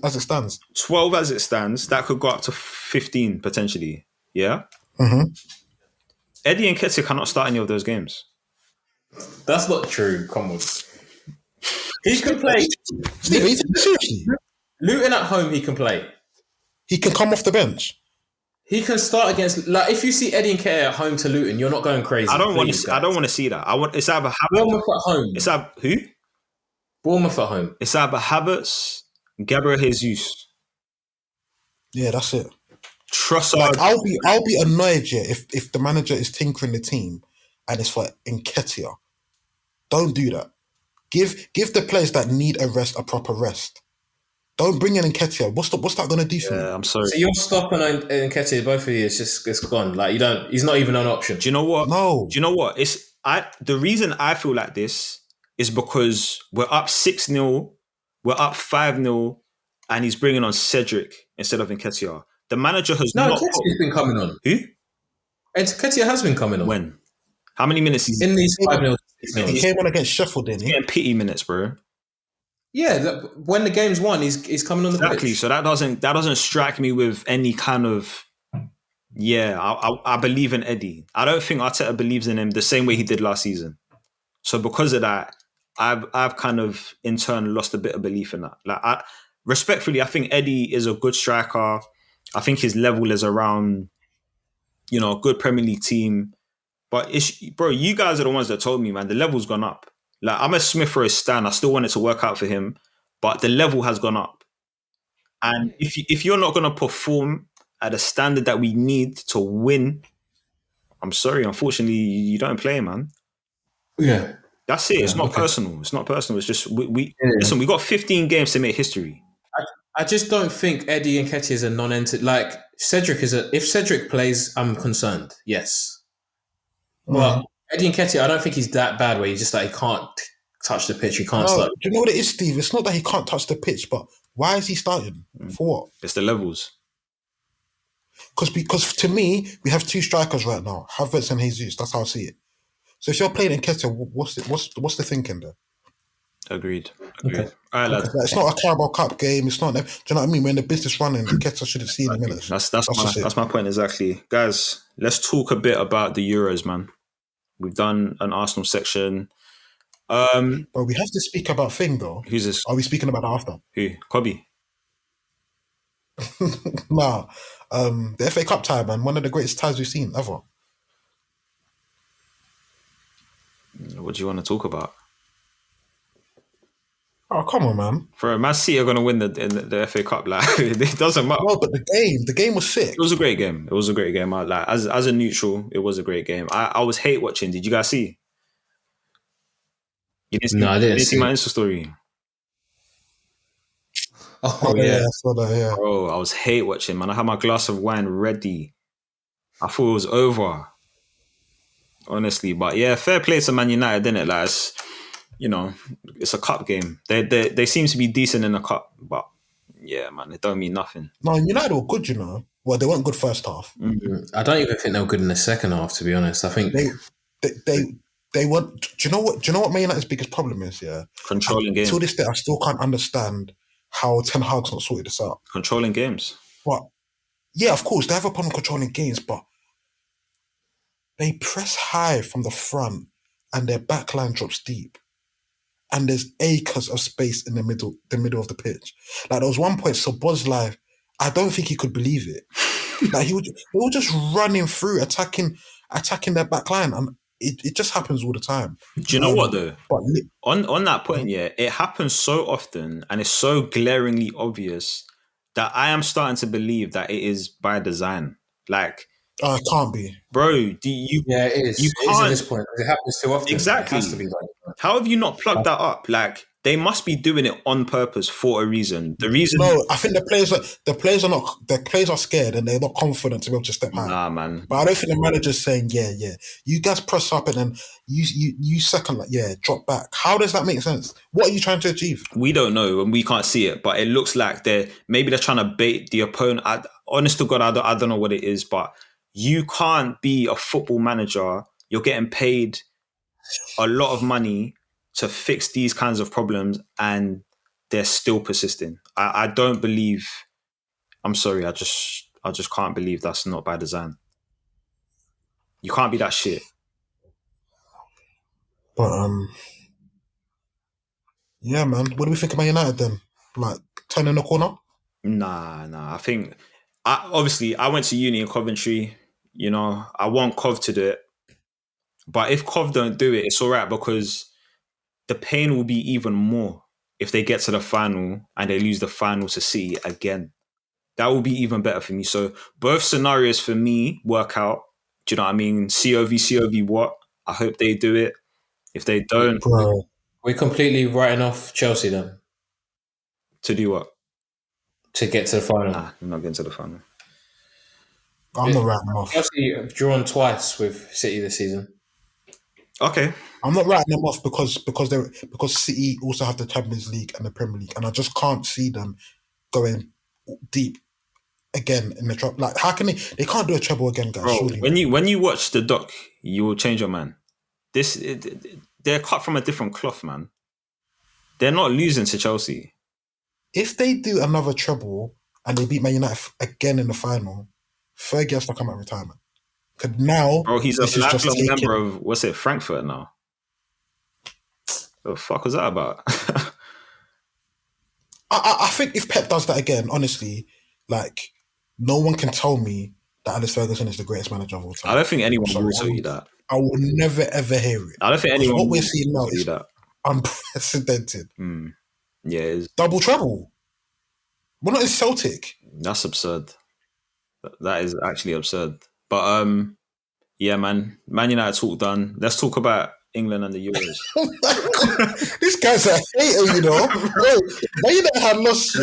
as it stands. 12 as it stands. That could go up to 15 potentially. Yeah. Mm-hmm. Eddie Nketiah cannot start any of those games. That's not true. Come on. He can play. Steve, seriously. Luton at home, he can play. He can come off the bench. He can start against. Like if you see Eddie Nketiah at home to Luton, you're not going crazy. I don't want to see that. It's either Bournemouth at home. It's either who? Bournemouth at home. It's either Havertz, Gabriel Jesus. Yeah, that's it. Trossard. Like, I'll be annoyed if the manager is tinkering the team and it's for Nketiah. Don't do that. Give the players that need a rest a proper rest. Don't bring in Nketiah. What's that going to do for you? I'm sorry. So you're stopping on Nketiah, both of you. It's gone. Like you don't. He's not even an option. Do you know what? No. Do you know what? The reason I feel like this is because we're up 6-0, we're up 5-0, and he's bringing on Cedric instead of Nketiah. The manager has not. Nketiah's been coming on. Who? And Nketiah has been coming on. When? How many minutes he's in these 5-0? He came on against Sheffield, didn't he? He's getting pity minutes, bro. Yeah, when the game's won, he's coming on the pitch. So that doesn't strike me with any kind of. Yeah, I believe in Eddie. I don't think Arteta believes in him the same way he did last season. So because of that, I've kind of in turn lost a bit of belief in that. Like, respectfully, I think Eddie is a good striker. I think his level is around, a good Premier League team. But bro, you guys are the ones that told me, man, the level's gone up. Like, I'm a Smith for a Stan. I still want it to work out for him, but the level has gone up. And if you're not going to perform at a standard that we need to win, I'm sorry, unfortunately, you don't play, man. Yeah. That's it. It's not personal. It's not personal. It's just listen. We got 15 games to make history. I just don't think Eddie Nketiah is a non-entity. Like Cedric if Cedric plays, I'm concerned. Yes, but Eddie Nketiah, I don't think he's that bad. Where he's just like he can't touch the pitch. He can't start. Do you know what it is, Steve? It's not that he can't touch the pitch, but why is he starting? For what? It's the levels. Because to me, we have 2 strikers right now, Havertz and Jesus. That's how I see it. So if you're playing Nketiah, what's the thinking there? Agreed. Okay. All right, lads. Like, it's not a Carabao Cup game. It's not. Do you know what I mean? When the business running, Nketiah shouldn't see the minutes. That's my point exactly, guys. Let's talk a bit about the Euros, man. We've done an Arsenal section. But we have to speak about thing though. Who's this? Are we speaking about after? Who? Kobe. Nah. The FA Cup tie, man. One of the greatest ties we've seen ever. What do you want to talk about? Oh, come on, man. For Man City are going to win the FA Cup. Like, it doesn't matter. Well, but the game was sick. It was a great game. Like, as a neutral, it was a great game. I was hate watching. Did you guys see? I didn't see my Insta story. Oh yeah, I saw that. Yeah, bro, I was hate watching, man. I had my glass of wine ready. I thought it was over. Honestly, but yeah, fair play to Man United, didn't it? Like, it's a cup game. They seem to be decent in the cup, but yeah, man, it don't mean nothing. No, United were good, Well, they weren't good first half. Mm-hmm. I don't even think they were good in the second half, to be honest. I think they were. Do you know what Man United's biggest problem is? Yeah, controlling games. To this day, I still can't understand how Ten Hag's not sorted this out. Controlling games. But yeah, of course, they have a problem controlling games, but they press high from the front and their backline drops deep. And there's acres of space in the middle of the pitch. Like, there was one point, Szoboszlai, I don't think he could believe it. Like, they were just running through, attacking their backline, and it just happens all the time. Do you know what though? On that point, yeah, it happens so often, and it's so glaringly obvious that I am starting to believe that it is by design. Like, it can't be, bro. Yeah, it is. You it is at this point. It happens too often. Exactly. It has to be like that. How have you not plugged that up? Like, they must be doing it on purpose for a reason. The reason, No, I think the players are scared and they're not confident to be able to step high. nah, man. But I don't think the manager's saying, yeah, you guys press up and then you second, like, drop back. How does that make sense? What are you trying to achieve? We don't know and we can't see it, but it looks like they're trying to bait the opponent. Honest to God, I don't know what it is, but you can't be a football manager. You're getting paid a lot of money to fix these kinds of problems and they're still persisting. I don't believe, I'm sorry, I just can't believe that's not by design. You can't be that shit. But yeah, man. What do we think about United then? Like turning the corner? Nah. I think I went to uni in Coventry. You know, I want Cov to do it. But if Cov don't do it, it's all right because the pain will be even more if they get to the final and they lose the final to City again. That will be even better for me. So both scenarios for me work out. Do you know what I mean? COV what? I hope they do it. If they don't... Bro. We're completely writing off Chelsea then. To do what? To get to the final. Nah, I'm not getting to the final. I'm not writing them off. Chelsea have drawn twice with City this season. Okay. I'm not writing them off because City also have the Champions League and the Premier League, and I just can't see them going deep again in the treble. Like, how can they can't do a treble again, guys? Bro, surely. when you watch the doc, you will change your mind. They're cut from a different cloth, man. They're not losing to Chelsea. If they do another treble and they beat Man United again in the final, Fergie has to come out of retirement. Because now, Bro, he's this a is just lifelong taking- member of, what's it, Frankfurt now? The fuck was that about? I think if Pep does that again, honestly, like, no one can tell me that Alex Ferguson is the greatest manager of all time. I don't think anyone Sorry, will tell you that. I will never ever hear it. I don't think Because anyone what we're will seeing now tell you is that. unprecedented. Yeah, it is. Double treble. We're not in Celtic. That's absurd. That is actually absurd. But yeah, man United talk done. Let's talk about England and the Euros. Oh my God. This guy's a hater, you know. Bro, Man United had lost,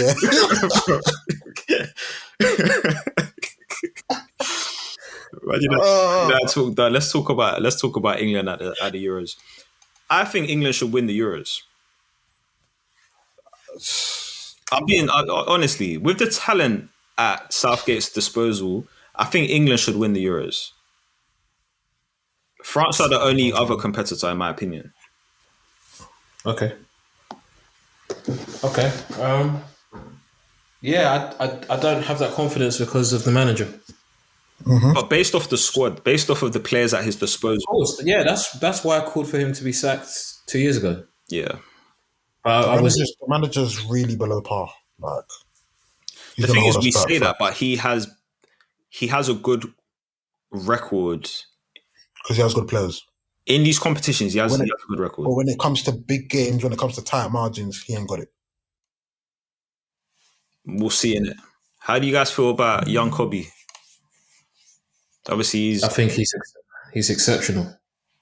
United talk done. Let's talk about England at the Euros. I think England should win the Euros. Honestly, with the talent at Southgate's disposal, I think England should win the Euros. France are the only other competitor, in my opinion. Okay. Yeah, I don't have that confidence because of the manager. But based off the squad, based off of the players at his disposal. Of course, yeah, that's why I called for him to be sacked 2 years ago. Yeah. The manager's really below par. Like, The thing is, we say that, but he has a good record. Because he has good players. In these competitions, he has a good record. But when it comes to big games, when it comes to tight margins, he ain't got it. We'll see in it. How do you guys feel about young Kobe? Obviously, I think he's exceptional.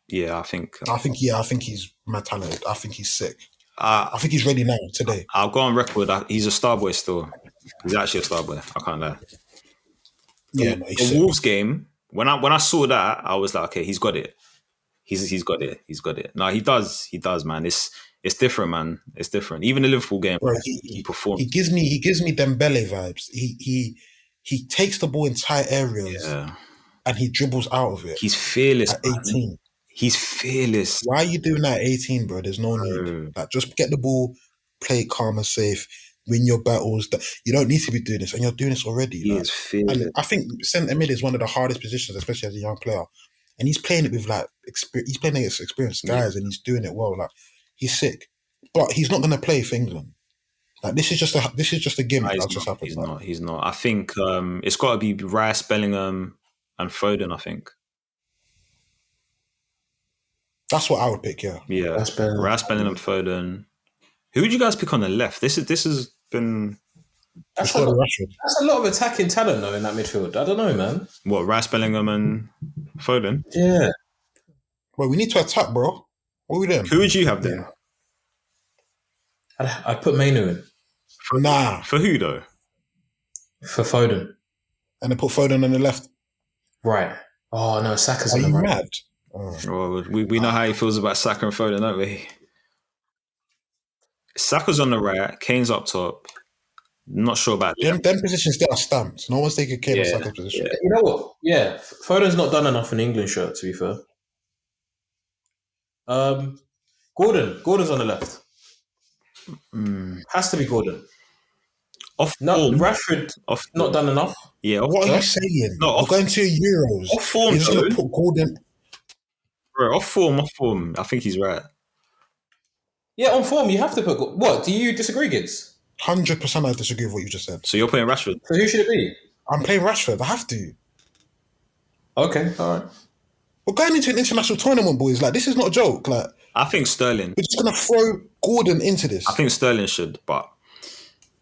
Yeah, I think he's mad talented. I think he's sick. I think he's ready now, today. I'll go on record. He's a star boy still. He's actually a star boy. I can't lie. Yeah, the Wolves game, when I saw that, I was like, okay, he's got it. He's got it. He's got it. No, he does, man. It's different, man. It's different. Even the Liverpool game, bro, he performed. He gives me Dembele vibes. He takes the ball in tight areas and he dribbles out of it. He's fearless at 18. Man. He's fearless. Why are you doing that at 18, bro? There's no need. Like, just get the ball, play it calm and safe, win your battles. You don't need to be doing this, and you're doing this already. He is fearless. And I think centre mid is one of the hardest positions, especially as a young player. And he's playing it with he's playing against experienced guys, and he's doing it well. Like, he's sick, but he's not going to play for England. Like, this is just a gimmick. He's not. I think it's got to be Rice, Bellingham, and Foden. I think that's what I would pick. Yeah, Rice, Bellingham, Foden. Who would you guys pick on the left? This has been. That's a lot of attacking talent though in that midfield. I don't know, man. What, Rice, Bellingham, and Foden? Yeah. Well, we need to attack, bro. What are we doing? Who would you have then? I'd put Mainu in Nah. For who though? for Foden. And they put Foden on the left. Right. Oh no, Saka's Are on the you right. mad? Oh. Well, we know how he feels about Saka and Foden, don't we? Saka's on the right, Kane's up top. Not sure about that. Them positions there are stamped. No one's taking Kane or Saka's position. You know what? Yeah, Foden's not done enough in England shirt, to be fair. Gordon's on the left. Has to be Gordon. Off No, form. Rashford Off not done enough. Yeah, off, What are you saying? No, We're going to Euros. off form, You're just going though. to put Gordon. Bro, off form. I think he's right. Yeah, on form, you have to put... What? Do you disagree, Gids? 100% I disagree with what you just said. So you're putting Rashford. So who should it be? I'm playing Rashford. I have to. Okay, all right. We're going into an international tournament, boys. Like, this is not a joke. Like, I think Sterling. we're just going to throw Gordon into this. I think Sterling should, but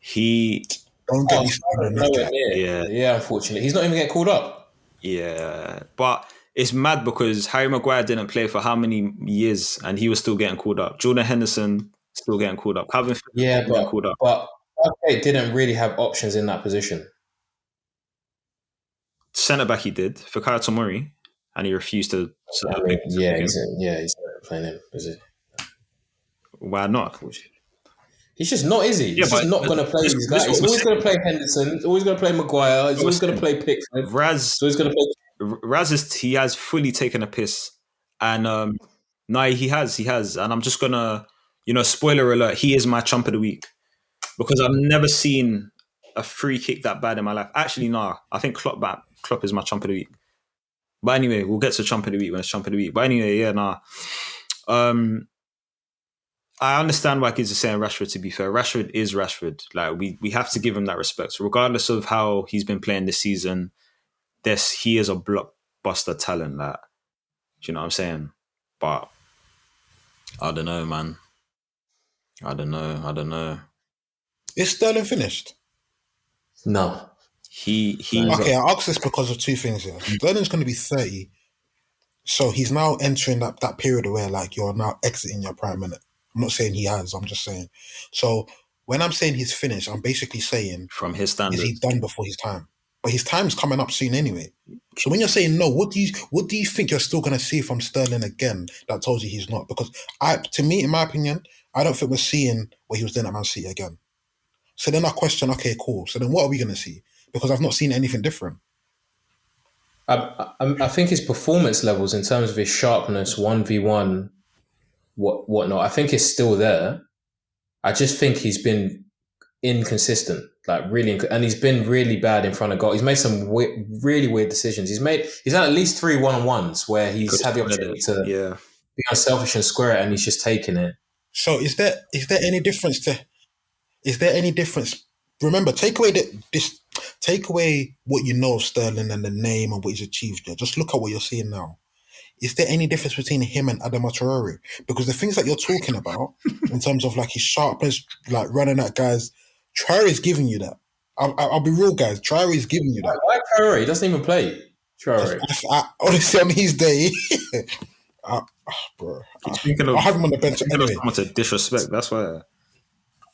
he... Don't get me started on that Nowhere guy. near. Yeah, unfortunately. He's not even getting called up. Yeah, but it's mad because Harry Maguire didn't play for how many years and he was still getting called up. Jordan Henderson still getting called up. Calvin Phillips Yeah, still getting called up. but Southgate didn't really have options in that position. Centre back he did for Kyle Tomori and he refused to. He's not playing him, is he? Why not? He's just not, is he? Yeah, He's but just not going to play this- these this guys. He's was- always going to play Henderson. He's always going to play Maguire. He's always going to play Pickford. Raz, So he's going to play... he has fully taken a piss. And no, he has. And I'm just going to, spoiler alert, he is my chump of the week. Because I've never seen a free kick that bad in my life. Actually, no. I think Klopp is my chump of the week. But anyway, we'll get to chump of the week when it's chump of the week. But anyway, yeah, nah. I understand why kids are saying Rashford, to be fair. Rashford is Rashford. Like, we have to give him that respect. So regardless of how he's been playing this season, he is a blockbuster talent. Like, do you know what I'm saying? But I don't know, man. I don't know. Is Sterling finished? No. Okay, I ask this because of two things here. Sterling's going to be 30. So he's now entering that period where, like, you're now exiting your prime minute. I'm not saying he has. I'm just saying. So when I'm saying he's finished, I'm basically saying from his standards, is he done before his time? But his time's coming up soon anyway. So when you're saying no, what do you think you're still going to see from Sterling again that tells you he's not? Because to me, in my opinion, I don't think we're seeing what he was doing at Man City again. So then I question, okay, cool. So then what are we going to see? Because I've not seen anything different. I think his performance levels in terms of his sharpness, 1v1, whatnot, I think is still there. I just think he's been inconsistent, like really, and he's been really bad in front of goal. He's made some really weird decisions. He's had at least 3 1-on-1s where he's had the opportunity to be unselfish and square it, and he's just taken it. So is there any difference Remember, take away what you know of Sterling and the name and what he's achieved there. Just look at what you're seeing now. Is there any difference between him and Adama Traore? Because the things that you're talking about, in terms of like his sharpness, like running at guys, Traore is giving you that. I'll be real, guys. Traore is giving you that. Why Traore? He doesn't even play. Traore. Honestly, on his day, bro, I'll have him on the bench anyway. To disrespect. That's why.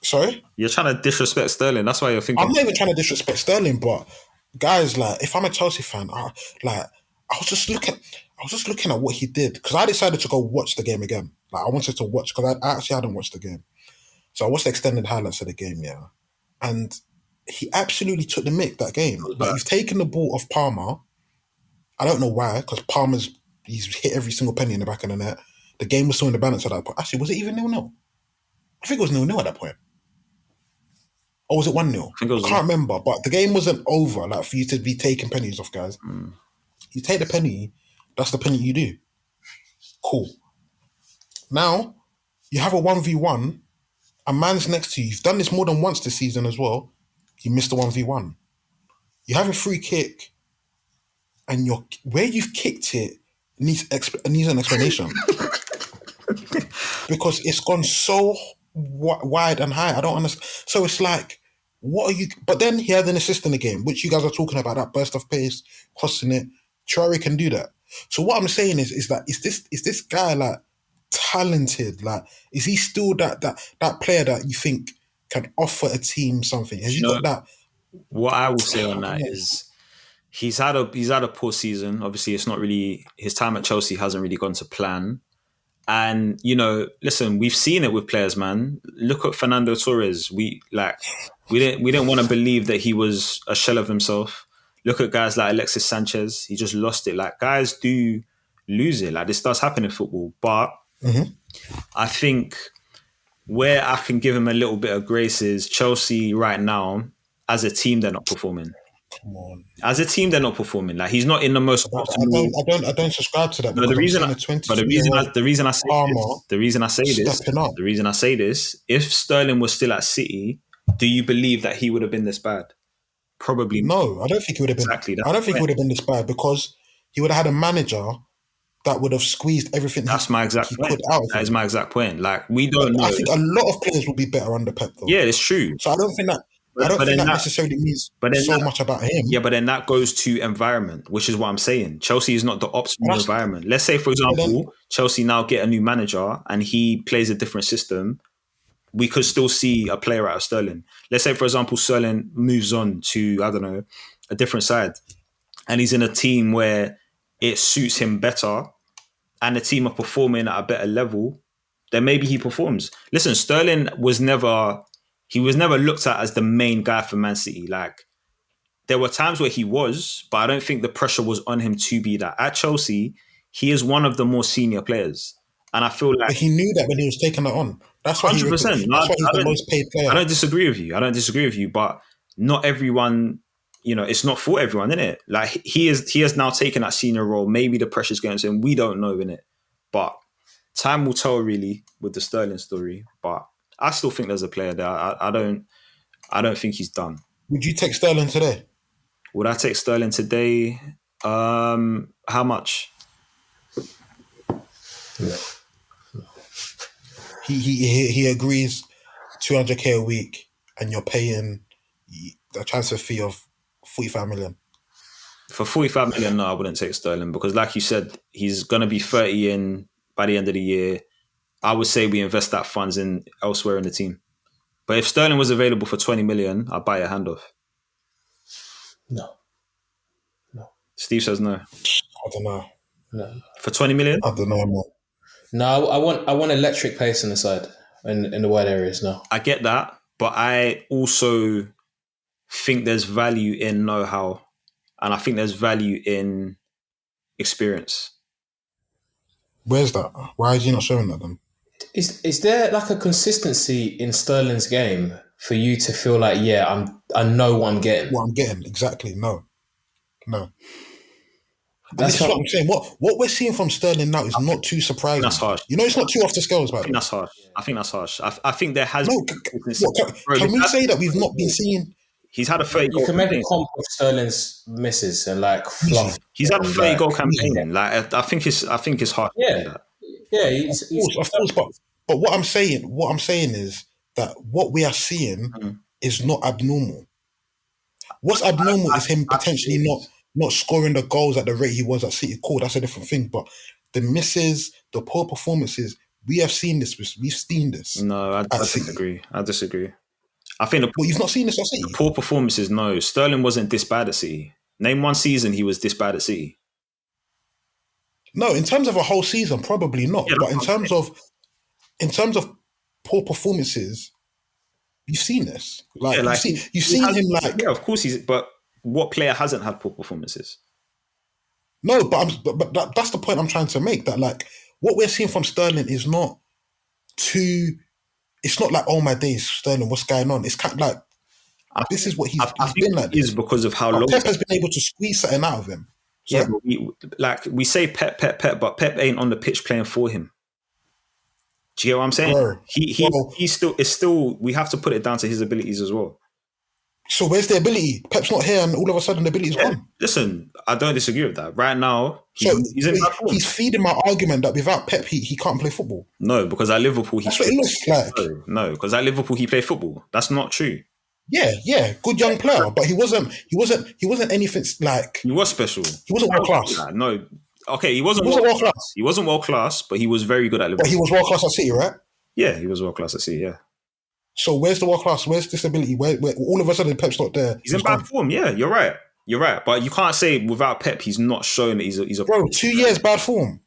Sorry? You're trying to disrespect Sterling. That's why you're thinking. I'm not even trying to disrespect Sterling, but guys, like, if I'm a Chelsea fan, I was just looking at what he did, because I decided to go watch the game again. Like, I wanted to watch, because I actually hadn't watched the game. So I watched the extended highlights of the game, yeah. And he absolutely took the mick that game. Like, he's taken the ball off Palmer. I don't know why, because he's hit every single penny in the back of the net. The game was still in the balance at that point. Actually, was it even 0-0? I think it was 0-0 at that point. Or was it 1-0? I can't remember, but the game wasn't over, like, for you to be taking pennies off, guys. You take the penny, that's the penny you do. Cool. Now, you have a 1v1, a man's next to you. You've done this more than once this season as well. You missed the 1v1. You have a free kick, and where you've kicked it needs an explanation. Because it's gone so wide and high. I don't understand. So it's like, what are you... But then he had an assist in the game, which you guys are talking about, that burst of pace, crossing it. Traore can do that. So what I'm saying is this guy, like, talented? Like, is he still that player that you think can offer a team something? Has he got that? What I will say on that is he's had a poor season. Obviously, it's not really his time at Chelsea hasn't really gone to plan. And listen, we've seen it with players, man. Look at Fernando Torres. We didn't want to believe that he was a shell of himself. Look at guys like Alexis Sanchez. He just lost it. Like, guys do lose it. Like, this does happen in football. But I think where I can give him a little bit of grace is Chelsea right now, as a team, they're not performing. Come on. As a team, they're not performing. Like, he's not in the most optimal. I don't subscribe to that. No, the reason I say this, if Sterling was still at City, do you believe that he would have been this bad? Probably not. No, I don't think he would have been. Exactly. I don't think he would have been this bad because he would have had a manager that would have squeezed everything. That's my exact point. That is my exact point. Like, we don't know. I think a lot of players will be better under Pep, though. Yeah, it's true. So I don't think that. I don't think that necessarily means so much about him. Yeah, but then that goes to environment, which is what I'm saying. Chelsea is not the optimal environment. Let's say, for example, Chelsea now get a new manager and he plays a different system. We could still see a player out of Sterling. Let's say, for example, Sterling moves on to, I don't know, a different side. And he's in a team where it suits him better and the team are performing at a better level, then maybe he performs. Listen, Sterling was never looked at as the main guy for Man City. Like, there were times where he was, but I don't think the pressure was on him to be that. At Chelsea, he is one of the more senior players. And I feel like... But he knew that when he was taking it on. That's why 100%. That's why he's the most paid player. I don't disagree with you, but not everyone... it's not for everyone, innit? Like, he has now taken that senior role. Maybe the pressure's going to him. We don't know, innit? But time will tell, really, with the Sterling story. But I still think there's a player there. I don't think he's done. Would you take Sterling today? Would I take Sterling today? How much? Yeah. He agrees 200k a week, and you're paying a transfer fee of 45 million. For 45 million, no, I wouldn't take Sterling because, like you said, he's gonna be 30 in by the end of the year. I would say we invest that funds in elsewhere in the team. But if Sterling was available for 20 million, I'd buy your hand off. No. Steve says no. I don't know. No. For 20 million? I don't know, man. No, I want electric pace on the side, in the wide areas now. I get that, but I also think there's value in know-how, and I think there's value in experience. Where's that? Why is he not showing that then? Is there like a consistency in Sterling's game for you to feel like, yeah, I know what I'm getting? What I'm getting, exactly. No. That's what I'm saying. What we're seeing from Sterling now is not too surprising. That's harsh. It's not too off the scales, by the way. That's harsh. I think that's harsh. I think there has... No, can we say that we've not been seeing... He's had a 30 goal You can make a comp of Sterling's misses and like fluff. He's had a 30 goal campaign. Like, I think it's hard. Yeah. Of course, but what I'm saying is that what we are seeing is not abnormal. What's abnormal is him potentially not scoring the goals at the rate he was at City. Cool, that's a different thing. But the misses, the poor performances, we have seen this. We've seen this. No, I disagree. I think you've not seen this at City? The poor performances, no. Sterling wasn't this bad at City. Name one season he was this bad at City. No, in terms of a whole season, probably not. Yeah, but in terms of poor performances, you've seen this. You've seen him like... Yeah, of course but what player hasn't had poor performances? No, but that's the point I'm trying to make. That like what we're seeing from Sterling is not too... It's not like, oh my days, Sterling, what's going on? It's kind of like, this is what he's been like. This is because of how long... Pep has been able to squeeze something out of him. So, yeah, but we say Pep, but Pep ain't on the pitch playing for him. Do you get what I'm saying? Bro, he's still, we have to put it down to his abilities as well. So where's the ability? Pep's not here and all of a sudden the ability's gone. Listen, I don't disagree with that. Right now, he's feeding my argument that without Pep, he can't play football. No, because at Liverpool, that's what it looks like. No, because at Liverpool, he played football. That's not true. Yeah, good young player, but he wasn't anything like... He was special. He wasn't world class. No, Okay, he wasn't He wasn't world class. He wasn't world class, but he was very good at But Liverpool. he was world class at City, right? Yeah, he was world class at City. Yeah, So where's the world class? Where's the stability? Where all of a sudden Pep's not there? he's in bad form. Yeah, you're right. You're right. But you can't say without Pep, he's not showing that he's a Bro, 2 years bad form.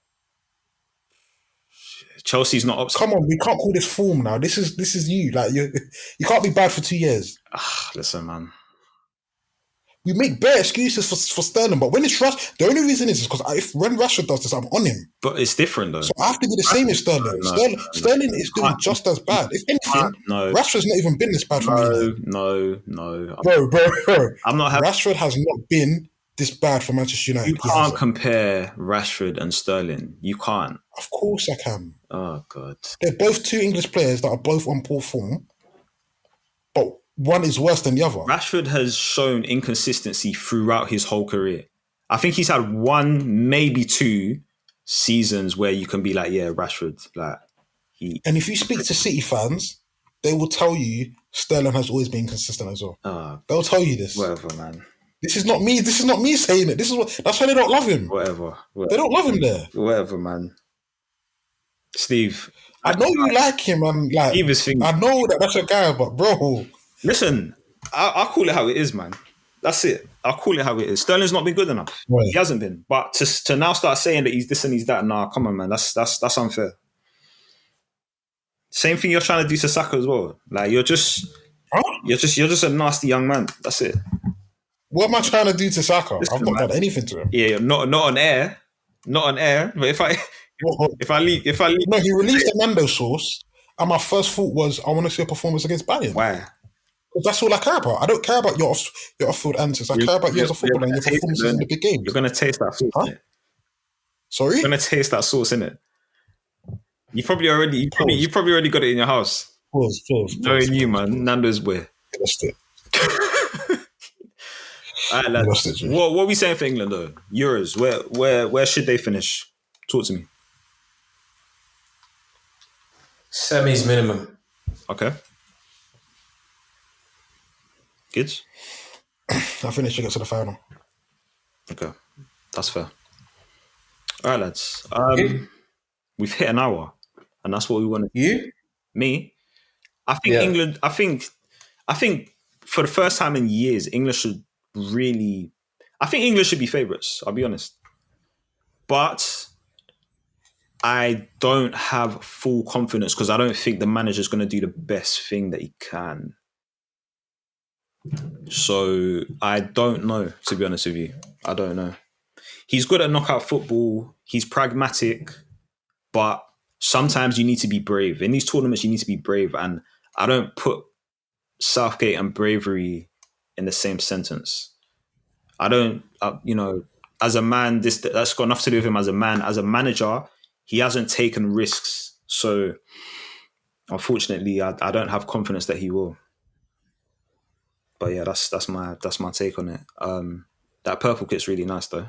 Chelsea's not up. Come on, we can't call this form now. This is you. Like you can't be bad for 2 years. Listen, man. We make bare excuses for Sterling, but when it's Rashford, the only reason is because when Rashford does this, I'm on him. But it's different though. So I have to be the same as Sterling. Sterling is doing just as bad. If anything, Rashford's not even been this bad for me. No. Bro. I'm not happy. Rashford has not been this bad for Manchester United. You can't compare Rashford and Sterling. You can't. Of course I can. Oh, God. They're both two English players that are both on poor form, but one is worse than the other. Rashford has shown inconsistency throughout his whole career. I think he's had one, maybe two seasons where you can be like, yeah, Rashford. And if you speak to City fans, they will tell you Sterling has always been consistent as well. They'll tell you this. Whatever, man. This is not me. This is not me saying it. That's why they don't love him. Whatever. They don't love him there. Whatever, man. Steve. I know you like him, and like I know that's your guy, but bro. Listen, I'll call it how it is, man. That's it. I'll call it how it is. Sterling's not been good enough. Right. He hasn't been. But to now start saying that he's this and he's that, nah, come on, man. That's unfair. Same thing you're trying to do to Saka as well. Like you're just a nasty young man. That's it. What am I trying to do to Saka? I've not done anything to him. Yeah, not on air. Not on air. But if I leave. No, he released the Mando sauce, and my first thought was I want to see a performance against Bayern. Why? That's all I care about. I don't care about your off-field answers. I care about you as a footballer and your performances in the big game. You're gonna taste that sauce, innit? Sorry? You're gonna taste that sauce, innit? You probably already got it in your house. Pause. Knowing you, man. Nando's where? Lost it. All right, lads. What are we saying for England though? Euros. Where should they finish? Talk to me. Semis minimum. Okay. Good. I think they should get to the final. Okay. That's fair. All right, lads. We've hit an hour, and that's what we want to do. You? Me? I think England, I think for the first time in years, England should really... I think England should be favourites, I'll be honest. But I don't have full confidence because I don't think the manager's going to do the best thing that he can. So I don't know, to be honest with you. I don't know. He's good at knockout football. He's pragmatic, but sometimes you need to be brave. In these tournaments, you need to be brave. And I don't put Southgate and bravery in the same sentence. I don't, as a man, that's got nothing to do with him as a man. As a manager, he hasn't taken risks. So unfortunately, I don't have confidence that he will. But yeah, that's my take on it. That purple kit's really nice though.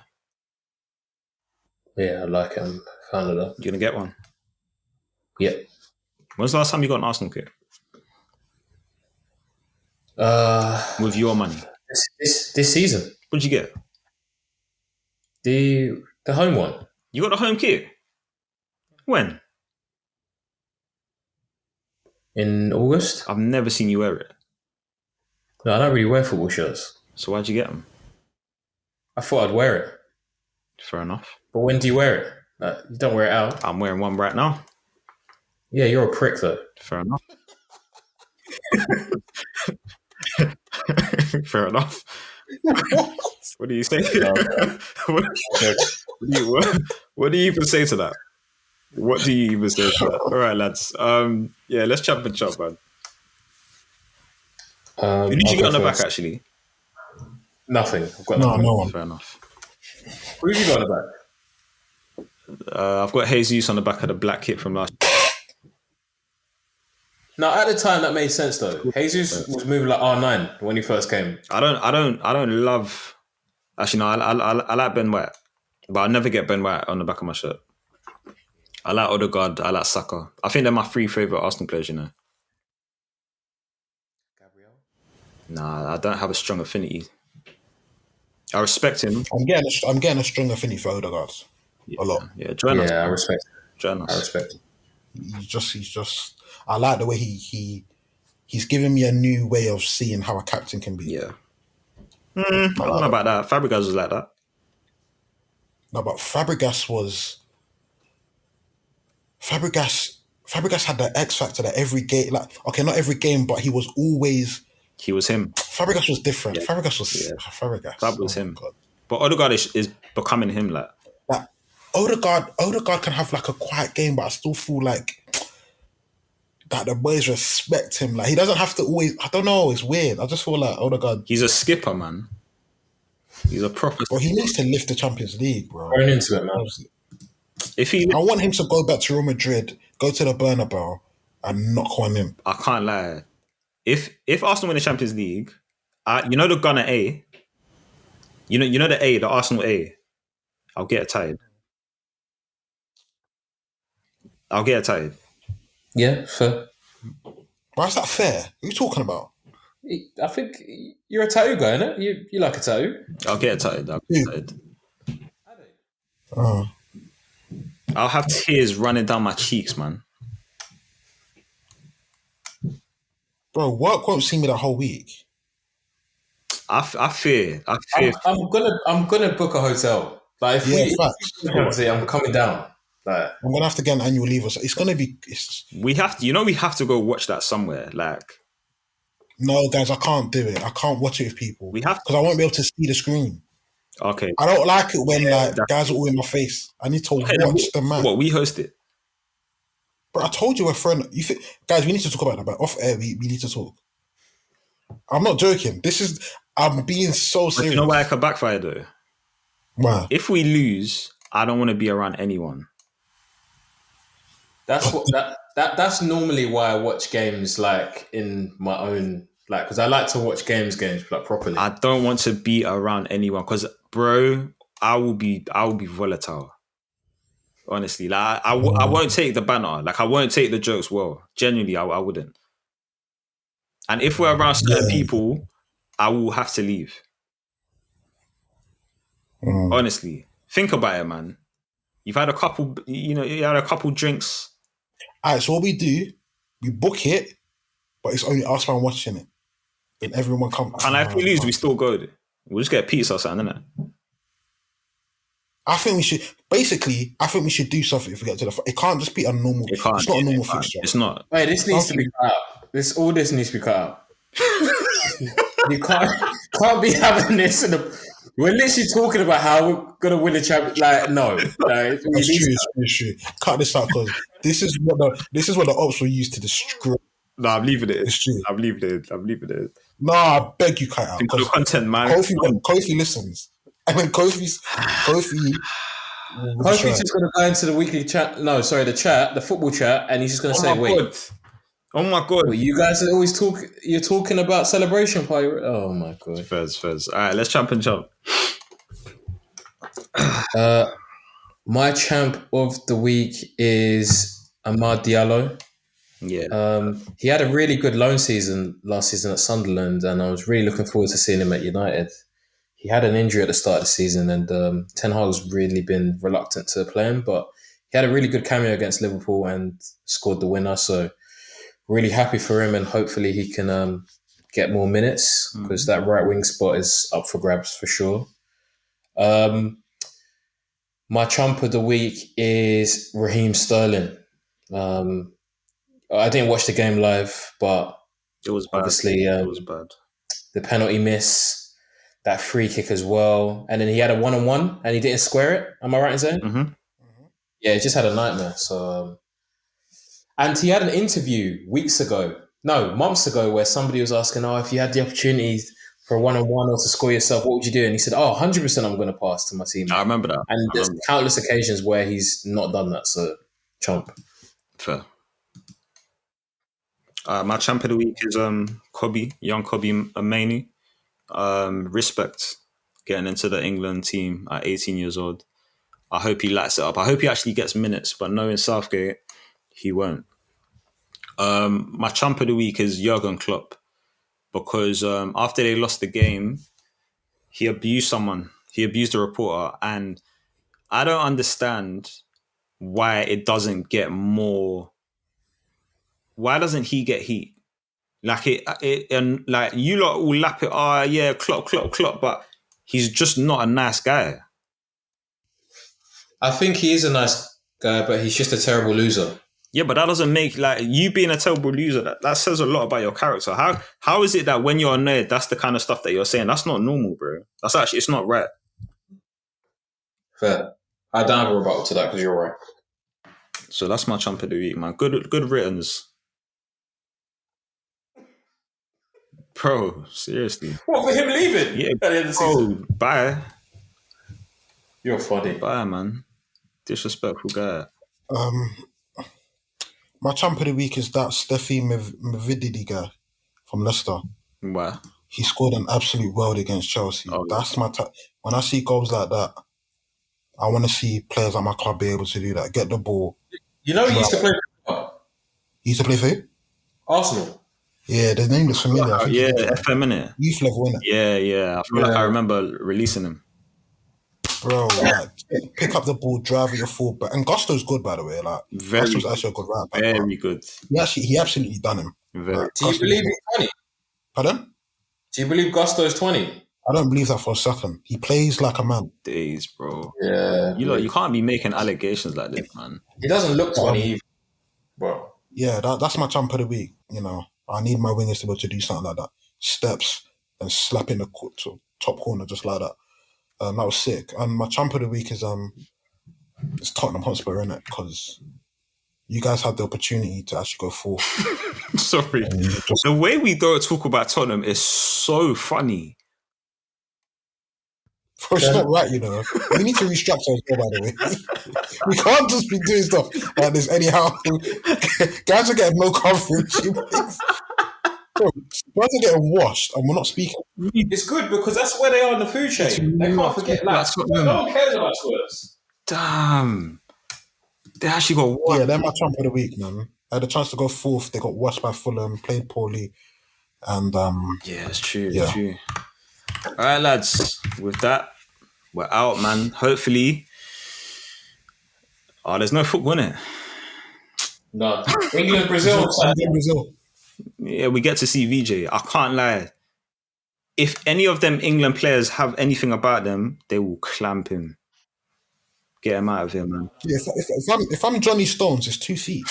Yeah, I like it. I'm a fan of that. You gonna get one? Yeah. When's the last time you got an Arsenal kit? With your money? This season. What'd you get? The home one. You got the home kit? When? In August. I've never seen you wear it. No, I don't really wear football shirts. So why'd you get them? I thought I'd wear it. Fair enough. But when do you wear it? You don't wear it out. I'm wearing one right now. Yeah, you're a prick though. Fair enough. Fair enough. What do you say? What do you even say to that? What do you even say to that? All right, lads. Yeah, let's chop and chop, man. Who did you get on the back, actually? Nothing. I've got no one. Fair enough. Who did you got on the back? I've got Jesus on the back of the black kit from last. Now, at the time, that made sense though. Jesus was moving like R9 when he first came. I don't love. Actually, no. I like Ben White, but I'll never get Ben White on the back of my shirt. I like Odegaard. I like Saka. I think they're my three favorite Arsenal players. You know. Gabriel? Nah, I don't have a strong affinity. I respect him. I'm getting a strong affinity for Odegaard. a lot. Yeah, join us. Yeah, I respect. Join I us. respect. He's just. I like the way he's given me a new way of seeing how a captain can be. Yeah. I don't know about that. Fabregas was like that. No, but Fabregas had the X factor that every game, like, okay, not every game, but he was always. He was him. Fabregas was different. Yeah. Fabregas was Yeah. Fabregas. Fab was my him. God. But Odegaard is becoming him. Like, Odegaard can have like a quiet game, but I still feel like that the boys respect him. Like, he doesn't have to always. I don't know. It's weird. I just feel like Odegaard. he's a skipper, man. He's a proper. Bro, he needs to lift the Champions League, bro. Going into it, man. If he, I want him to go back to Real Madrid, go to the Bernabeu, and knock on him. I can't lie. If Arsenal win the Champions League, you know the gunner A. You know the Arsenal A. I'll get tired. Yeah, fair. Why is that fair? What are you talking about? I think you're a tattoo guy, innit? You like a tattoo? I'll get tired. Oh. I'll have tears running down my cheeks, man. Bro, work won't see me that whole week. I fear. I'm gonna book a hotel. Like if facts. I'm coming down. Like I'm gonna have to get an annual leave or something. It's gonna be. We have to. We have to go watch that somewhere. Like, No, guys, I can't do it. I can't watch it with people. we have to. Because I won't be able to see the screen. Okay. I don't like it when guys are all in my face. I need to watch the match. What, we host it? But I told you we're friend. Guys, we need to talk about that. But off air, we need to talk. I'm not joking. I'm being so But serious. you know why it could backfire though? Why? If we lose, I don't want to be around anyone. that's normally why I watch games like in my own because I like to watch games like properly. I don't want to be around anyone because, bro, I will be volatile. Honestly, like I won't take the banner. Like I won't take the jokes well. Genuinely, I wouldn't. And if we're around certain people, I will have to leave. Honestly, think about it, man. You've had a couple, you had a couple drinks. All right, so what we do, we book it, but it's only us man watching it. And everyone comes. And if we lose, we still go. We'll just get pizza or something, innit? I think we should do something if we get to the. It can't just be a normal. It's not a normal fixture. It's not. Wait, this needs to be cut out. This needs to be cut out. You can't be having this we're literally talking about how we're gonna win the champion. Like, no, It's true. Cut this out because this is what the ops will use to destroy. No, I'm leaving it. It's true. I'm leaving it. No, I beg you, cut out. Think of the content, man. Kofi listens, and then Kofi's just gonna go into the weekly chat. No, sorry, the football chat, and he's just gonna say, "Wait, God. Oh my God. well, you guys are always You're talking about celebration party. Oh my God, Fez. All right, let's champ and jump. My champ of the week is Amad Diallo. Yeah. He had a really good loan season last season at Sunderland, and I was really looking forward to seeing him at United. He had an injury at the start of the season, and Ten Hag's really been reluctant to play him, but he had a really good cameo against Liverpool and scored the winner. So really happy for him, and hopefully he can get more minutes because that right wing spot is up for grabs for sure. My chump of the week is Raheem Sterling. I didn't watch the game live, but It was bad. obviously it was bad. the penalty miss, that free kick as well, and then he had a 1-on-1 and he didn't square it. Am I right in saying? Mm-hmm. Yeah, he just had a nightmare. So, and he had an interview months ago, where somebody was asking, if you had the opportunity for a 1-on-1 or to score yourself, what would you do? And he said, 100% I'm going to pass to my team. I remember that. And there's countless occasions where he's not done that. So, chomp. Fair. My champ of the week is young Kobe Mainoo. Respect getting into the England team at 18 years old. I hope he lights it up. I hope he actually gets minutes, but knowing Southgate, he won't. My champ of the week is Jurgen Klopp because after they lost the game, he abused someone. He abused a reporter, and I don't understand why it doesn't get more. Why doesn't he get heat? Like it and like you lot will lap it. Oh yeah, Klopp, but he's just not a nice guy. I think he is a nice guy, but he's just a terrible loser. Yeah, but that doesn't make like you being a terrible loser. That says a lot about your character. How is it that when you're annoyed, that's the kind of stuff that you're saying? That's not normal, bro. That's actually it's not right. Fair. I don't have a rebuttal to that because you're right. So that's my chump of the week, man. Good writtens. Bro, seriously. What, for him leaving? Yeah, at the end of the season? bye. You're funny. Bye, man. Disrespectful guy. My champ of the week is that Steffi Mvididi guy from Leicester. Why? He scored an absolute world against Chelsea. Oh, That's my when I see goals like that, I want to see players at my club be able to do that. Get the ball. You know he used to play. He used to play for who? Arsenal. Yeah, the name looks familiar. I think Yeah, he did. FM, innit? Youth level, innit? Yeah. I feel like I remember releasing him. Bro, like, pick up the ball, drive with your fullback. And Gusto's good, by the way. Like, Very Gusto's actually a good right back. Very good. He absolutely done him. Very. Like, Do you believe he's 20? Pardon? Do you believe Gusto is 20? I don't believe that for a second. He plays like a man. Days, bro. Yeah. You can't be making allegations like this, man. He doesn't look 20 either. Bro. Yeah, that's my champ of the week. You know, I need my wingers to be able to do something like that. Steps and slap in the top corner just like that. That was sick. And my champ of the week is it's Tottenham Hotspur, innit? Because you guys had the opportunity to actually go forth. Sorry. The way we don't talk about Tottenham is so funny. Bro, it's not right, you know. We need to restructure as well, by the way. We can't just be doing stuff like this anyhow. Guys are getting no coverage. Bro, guys are getting washed and we're not speaking. It's good because that's where they are in the food chain. They can't forget. Like, no one cares about Spurs. Damn. They actually got one. Yeah, they're my champ of the week, man. I had a chance to go fourth. They got washed by Fulham, played poorly. And yeah, it's true. Yeah. It's true. All right, lads. With that, we're out, man. Hopefully. Oh, there's no football in it. No. England, Brazil. Brazil. Yeah, we get to see VJ. I can't lie. If any of them England players have anything about them, they will clamp him. Get him out of here, man. Yeah, if I'm Johnny Stones, it's 2 feet.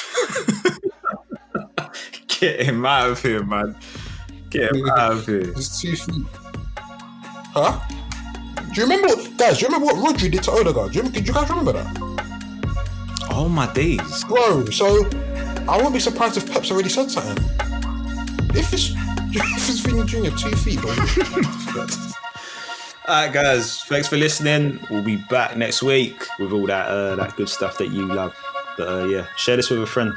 Get him out of here, man. Get him out of here. It's 2 feet. Huh? Do you remember, guys? Do you remember what Rodri did to Odegaard? Did you guys remember that? Oh my days, bro. So I won't be surprised if Pep's already said something. If it's Vini Jr. 2 feet, bro. Alright, guys. Thanks for listening. We'll be back next week with all that good stuff that you love. But yeah, share this with a friend.